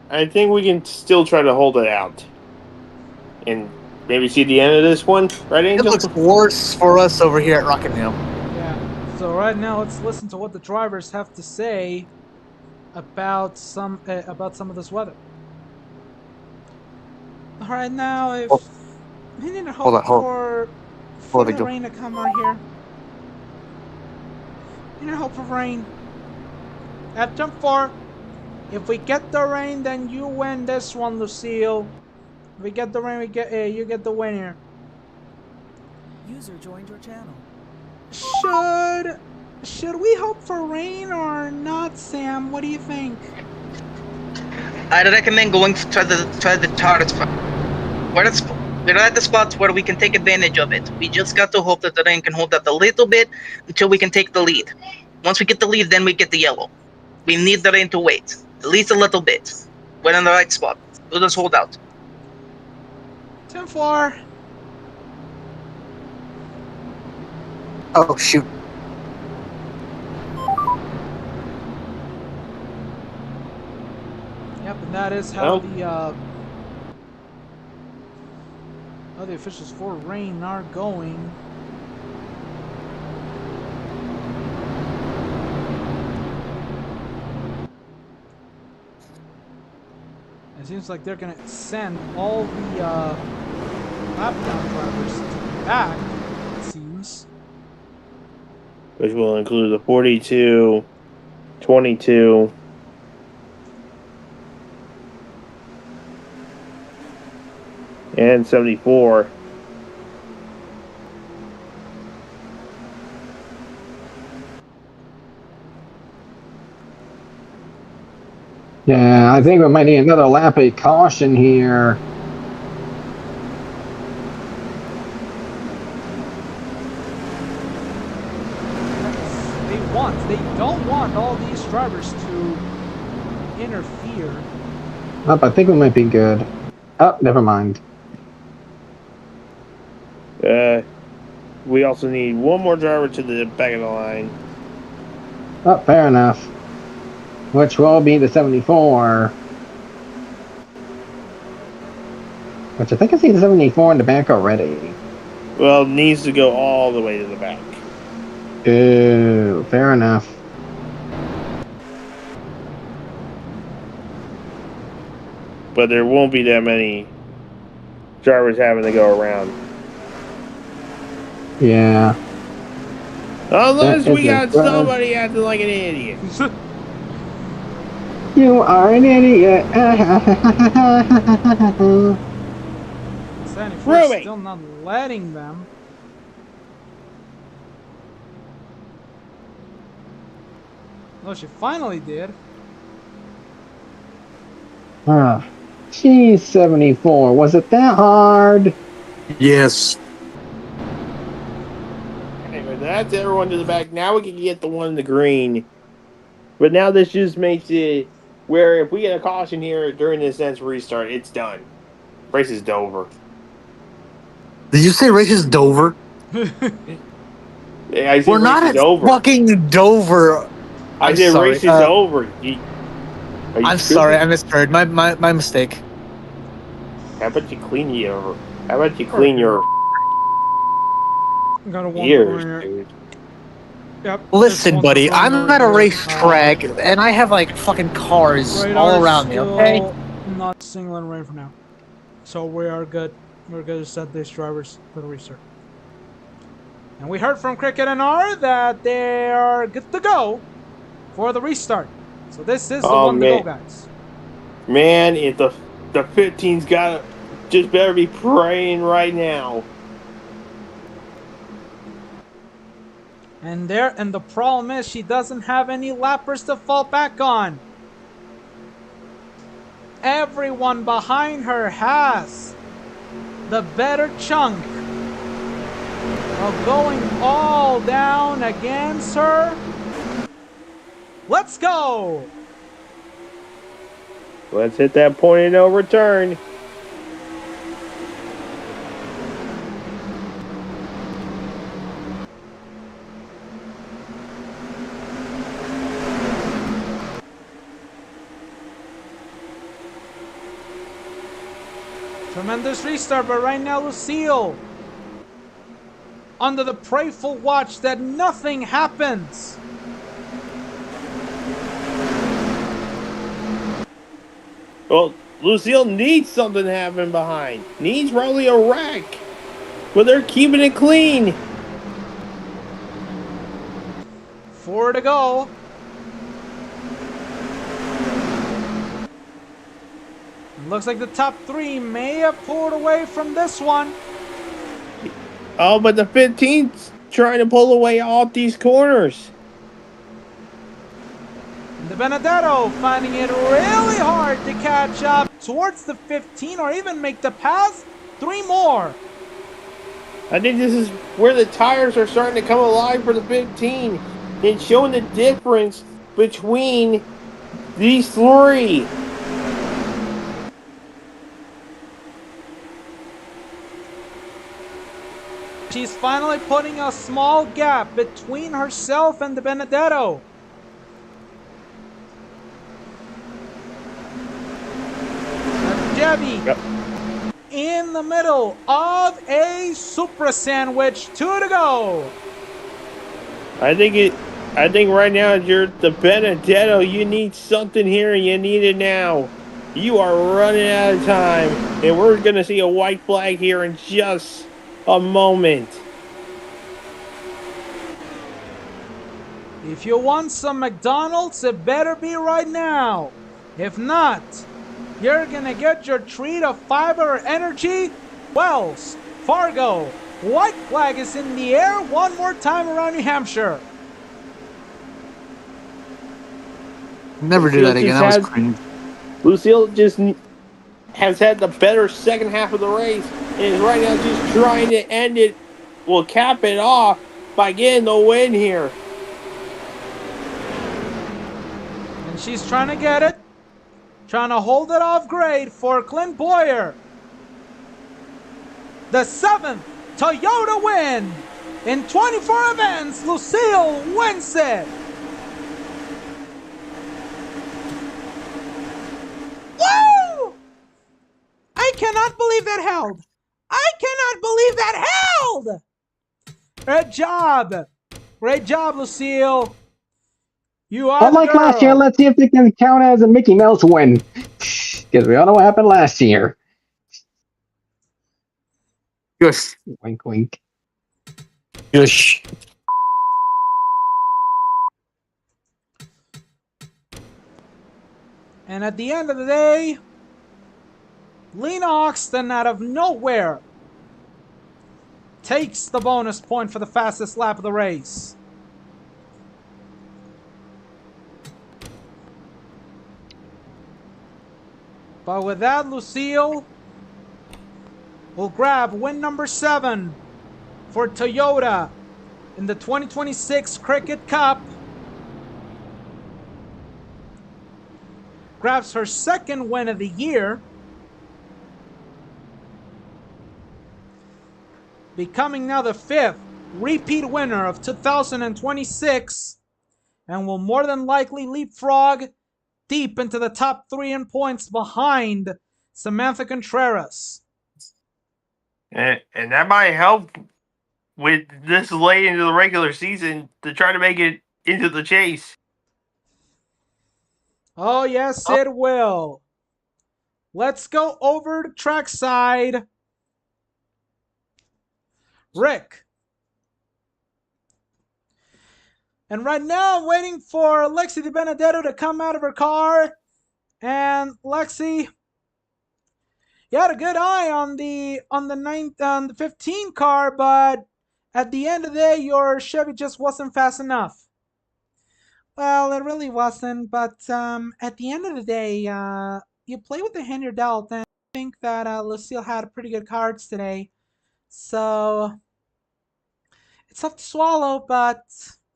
I think we can still try to hold it out. And maybe see the end of this one, right, It Angel? looks worse for us over here at Rockingham. Yeah. So right now, let's listen to what the drivers have to say about some of this weather. All right, now if we need to hope for the rain to come right here. We need to hope for rain. At jump 4. If we get the rain, then you win this one, Lucille. If we get the rain, you get the win here. User joined your channel. Should we hope for rain or not, Sam? What do you think? I'd recommend going to the target spot. We're at the spots where we can take advantage of it. We just got to hope that the rain can hold up a little bit until we can take the lead. Once we get the lead, then we get the yellow. We need the rain to wait. At least a little bit. We're in the right spot. We'll just hold out. 10-4. Oh shoot! Yep, and that is how Well. the officials for RAYM are going. It seems like they're gonna send all the lap down drivers back. It seems. Which will include the 42, 22, and 74. Yeah, I think we might need another lap of caution here. They don't want all these drivers to interfere. Oh, I think we might be good. Oh, never mind. We also need one more driver to the back of the line. Oh, fair enough. Which will be the 74. Which I think I see the 74 in the back already. Well, it needs to go all the way to the back. Ooh, fair enough. But there won't be that many drivers having to go around. Yeah. Unless That we is got a rough- somebody acting like an idiot. You are an idiot. 74 Ruby! still not letting them. Oh, she finally did. Geez, 74. Was it that hard? Yes. Anyway, that's everyone to the back. Now we can get the one in the green. But now this just makes it where if we get a caution here during this next restart, it's done. Race is over. Did you say race is Dover? Yeah, I said We're race not is at over. fucking Dover. I I'm said sorry, race is over. Are you I'm stupid? sorry, I misheard. My mistake. How about you clean your? How about you clean your Got a ears, 1 dude? Yep. Listen, buddy, I'm at a racetrack and I have like fucking cars all around me. Okay. Not singling rain for now. So we are good. We're good to set these drivers for the restart. And we heard from Cricket and R that they are good to go for the restart. So this is the one to go, guys. Man, if the 15's got just better be praying right now. And the problem is she doesn't have any lappers to fall back on. Everyone behind her has the better chunk of going all down against her. Let's go! Let's hit that point of no return. Tremendous restart, but right now Lucille under the prayerful watch that nothing happens. Well, Lucille needs something to happen behind. Needs probably a wreck. But they're keeping it clean. 4 to go. Looks like the top 3 may have pulled away from this one. Oh, but the 15's trying to pull away off these corners. De Benedetto finding it really hard to catch up towards the 15 or even make the pass. 3 more. I think this is where the tires are starting to come alive for the 15 and showing the difference between these 3. She's finally putting a small gap between herself and the Benedetto. Debbie in the middle of a Supra sandwich. 2 to go. I think right now you're the Benedetto. You need something here, and you need it now. You are running out of time, and we're gonna see a white flag here in just a moment. If you want some McDonald's, it better be right now. If not, you're gonna get your treat of fiber or energy. Wells, Fargo, white flag is in the air one more time around New Hampshire. Never do that again. That was cringe. Lucille just has had the better second half of the race, and is right now just trying to end it, well, cap it off by getting the win here. And she's trying to get it. Trying to hold it off grade for Clint Boyer. The 7th Toyota win. In 24 events, Lucille wins it. Woo! I cannot believe that held. I cannot believe that held. Great job. Great job, Lucille. You are Unlike the girl. last year, let's see if they can count as a Mickey Mouse win. Because we all know what happened last year. Yes. Wink, wink. Yes. And at the end of the day, Lena Oxton out of nowhere takes the bonus point for the fastest lap of the race. But with that, Lucille will grab win number 7 for Toyota in the 2026 Cricket Cup. Grabs her 2nd win of the year. Becoming now the 5th repeat winner of 2026. And will more than likely leapfrog deep into the top 3 in points behind Samantha Contreras. And that might help with this late into the regular season to try to make it into the chase. Oh, yes, it will. Let's go over to trackside. Rick. And right now, I'm waiting for Lexi Di Benedetto to come out of her car. And Lexi, you had a good eye on the 15 car, but at the end of the day, your Chevy just wasn't fast enough. Well, it really wasn't, but at the end of the day, you play with the hand you're dealt, and I think that Lucille had pretty good cards today. So it's tough to swallow, but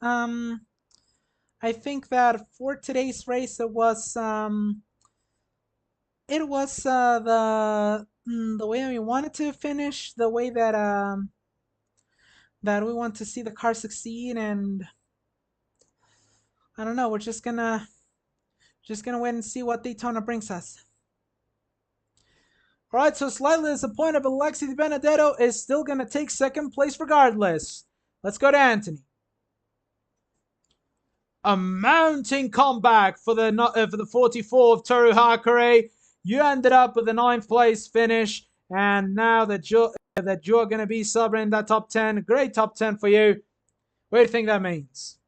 I think that for today's race, it was the way that we wanted to finish, the way that that we want to see the car succeed, and I don't know. We're just gonna wait and see what Daytona brings us. All right, so slightly disappointed, but Lexi Di Benedetto is still gonna take 2nd place regardless. Let's go to Anthony. A mounting comeback for the 44 of Toru Hakare. You ended up with a 9th place finish, and now that you're going to be celebrating that top 10, great top 10 for you. What do you think that means?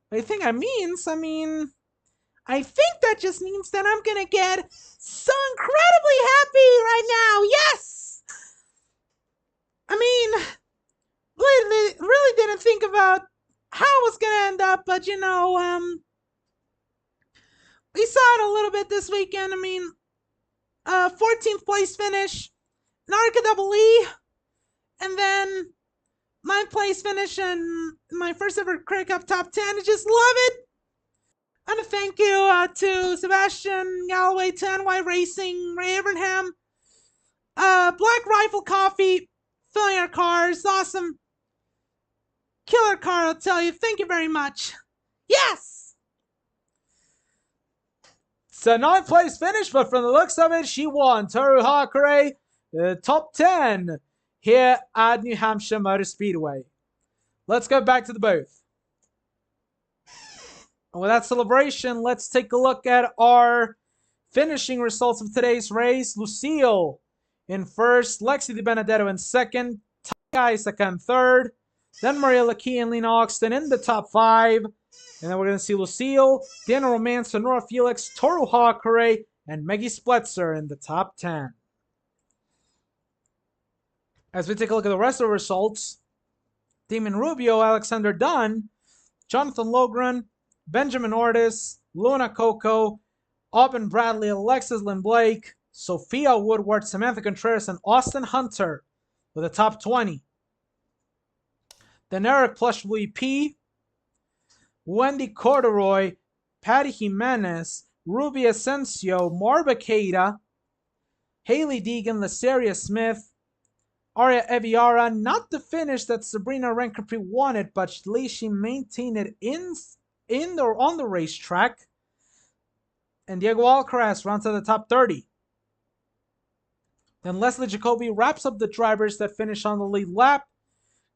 What do you think that means? I mean, I think that just means that I'm going to get so incredibly happy right now. Yes! I mean, really didn't think about how it was going to end up, but you know, we saw it a little bit this weekend. I mean, 14th place finish, Narca Double E, and then 9th place finish and my first ever Cricket Cup top 10. I just love it. I want to thank you to Sebastian Galloway, to NY Racing, Ray Abraham, Black Rifle Coffee, filling our cars, awesome. killer car, I'll tell you. Thank you very much. Yes! It's a 9th place finish, but from the looks of it, she won. Toru Hakare, the top 10 here at New Hampshire Motor Speedway. Let's go back to the booth. And with that celebration, let's take a look at our finishing results of today's race. Lucille in first, Lexi Di Benedetto in second, Ty Isaac in third, then Maria Lakey and Lena Oxton in the top 5. And then we're going to see Lucille, Dana Romance, Sonora Felix, Toru Hakare, and Maggie Spletzer in the top 10. As we take a look at the rest of the results, Damon Rubio, Alexander Dunn, Jonathan Logren, Benjamin Ortiz, Luna Coco, Auburn Bradley, Alexis Lynn Blake, Sophia Woodward, Samantha Contreras, and Austin Hunter with the top 20. Then Eric Plush VP, Wendy Corduroy, Patty Jimenez, Ruby Asensio, Marva Keita, Haley Deegan, Laceria Smith, Aria Eviara, not the finish that Sabrina Renkerpri wanted, but at least she maintained it on the racetrack. And Diego Alcaraz runs to the top 30. Then Leslie Jacoby wraps up the drivers that finish on the lead lap.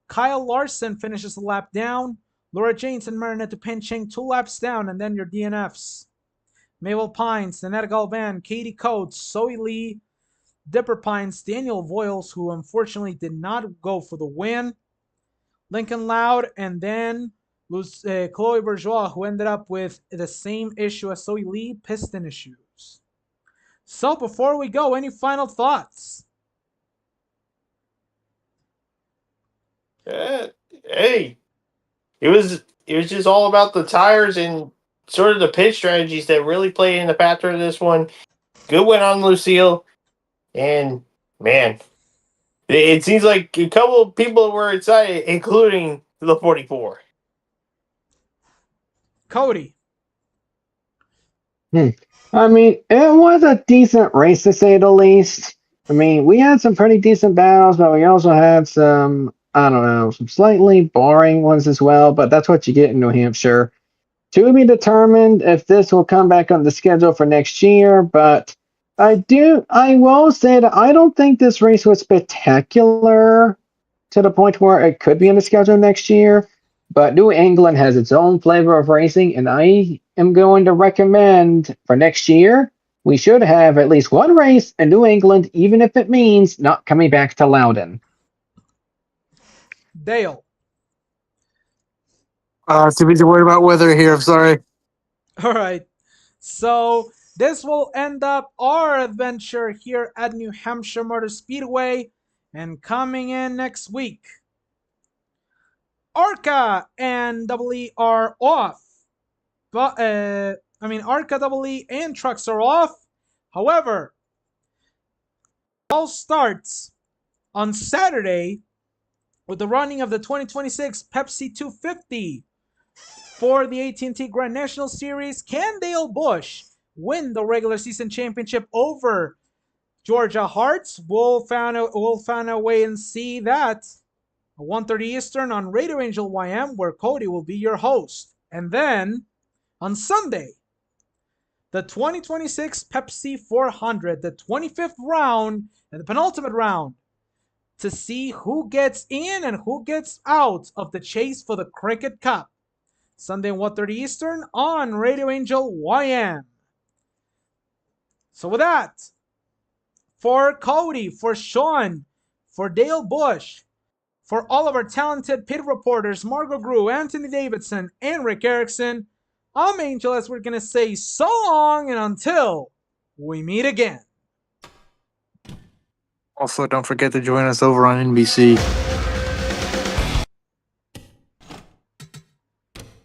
Kyle Larson finishes a lap down. Laura James and Marinette Dupencheng 2 laps down, and then your DNFs. Mabel Pines, Nanette Galvan, Katie Coates, Zoe Lee, Dipper Pines, Daniel Voiles, who unfortunately did not go for the win. Lincoln Loud, and then Chloe Bourgeois, who ended up with the same issue as Zoe Lee, piston issues. So before we go, any final thoughts? Hey, it was just all about the tires and sort of the pit strategies that really played in the factor of this one. Good win on Lucille, and man, it seems like a couple of people were excited, including the 44. Cody. I mean, it was a decent race to say the least. I mean, we had some pretty decent battles, but we also had some, I don't know, some slightly boring ones as well, but that's what you get in New Hampshire. To be determined if this will come back on the schedule for next year, but I will say that I don't think this race was spectacular to the point where it could be on the schedule next year. But New England has its own flavor of racing, and I am going to recommend for next year, we should have at least one race in New England, even if it means not coming back to Loudon. Dale. Too busy worried about weather here. I'm sorry. All right. So this will end up our adventure here at New Hampshire Motor Speedway. And coming in next week, ARCA and Double E are off. But ARCA, Double E, and trucks are off. However, it all starts on Saturday with the running of the 2026 Pepsi 250 for the AT&T Grand National Series. Can Dale Busch win the regular season championship over Georgia Hearts? We'll find a way and see that at 1:30 Eastern on Radio Angel YM, where Cody will be your host. And then on Sunday, the 2026 Pepsi 400, the 25th round and the penultimate round, to see who gets in and who gets out of the chase for the Cricket Cup. Sunday at 1:30 Eastern on Radio Angel YM. So with that, for Cody, for Sean, for Dale Busch, for all of our talented pit reporters, Margot Grew, Anthony Davidson, and Rick Erickson, I'm Angel, as we're going to say so long and until we meet again. Also, don't forget to join us over on NBC.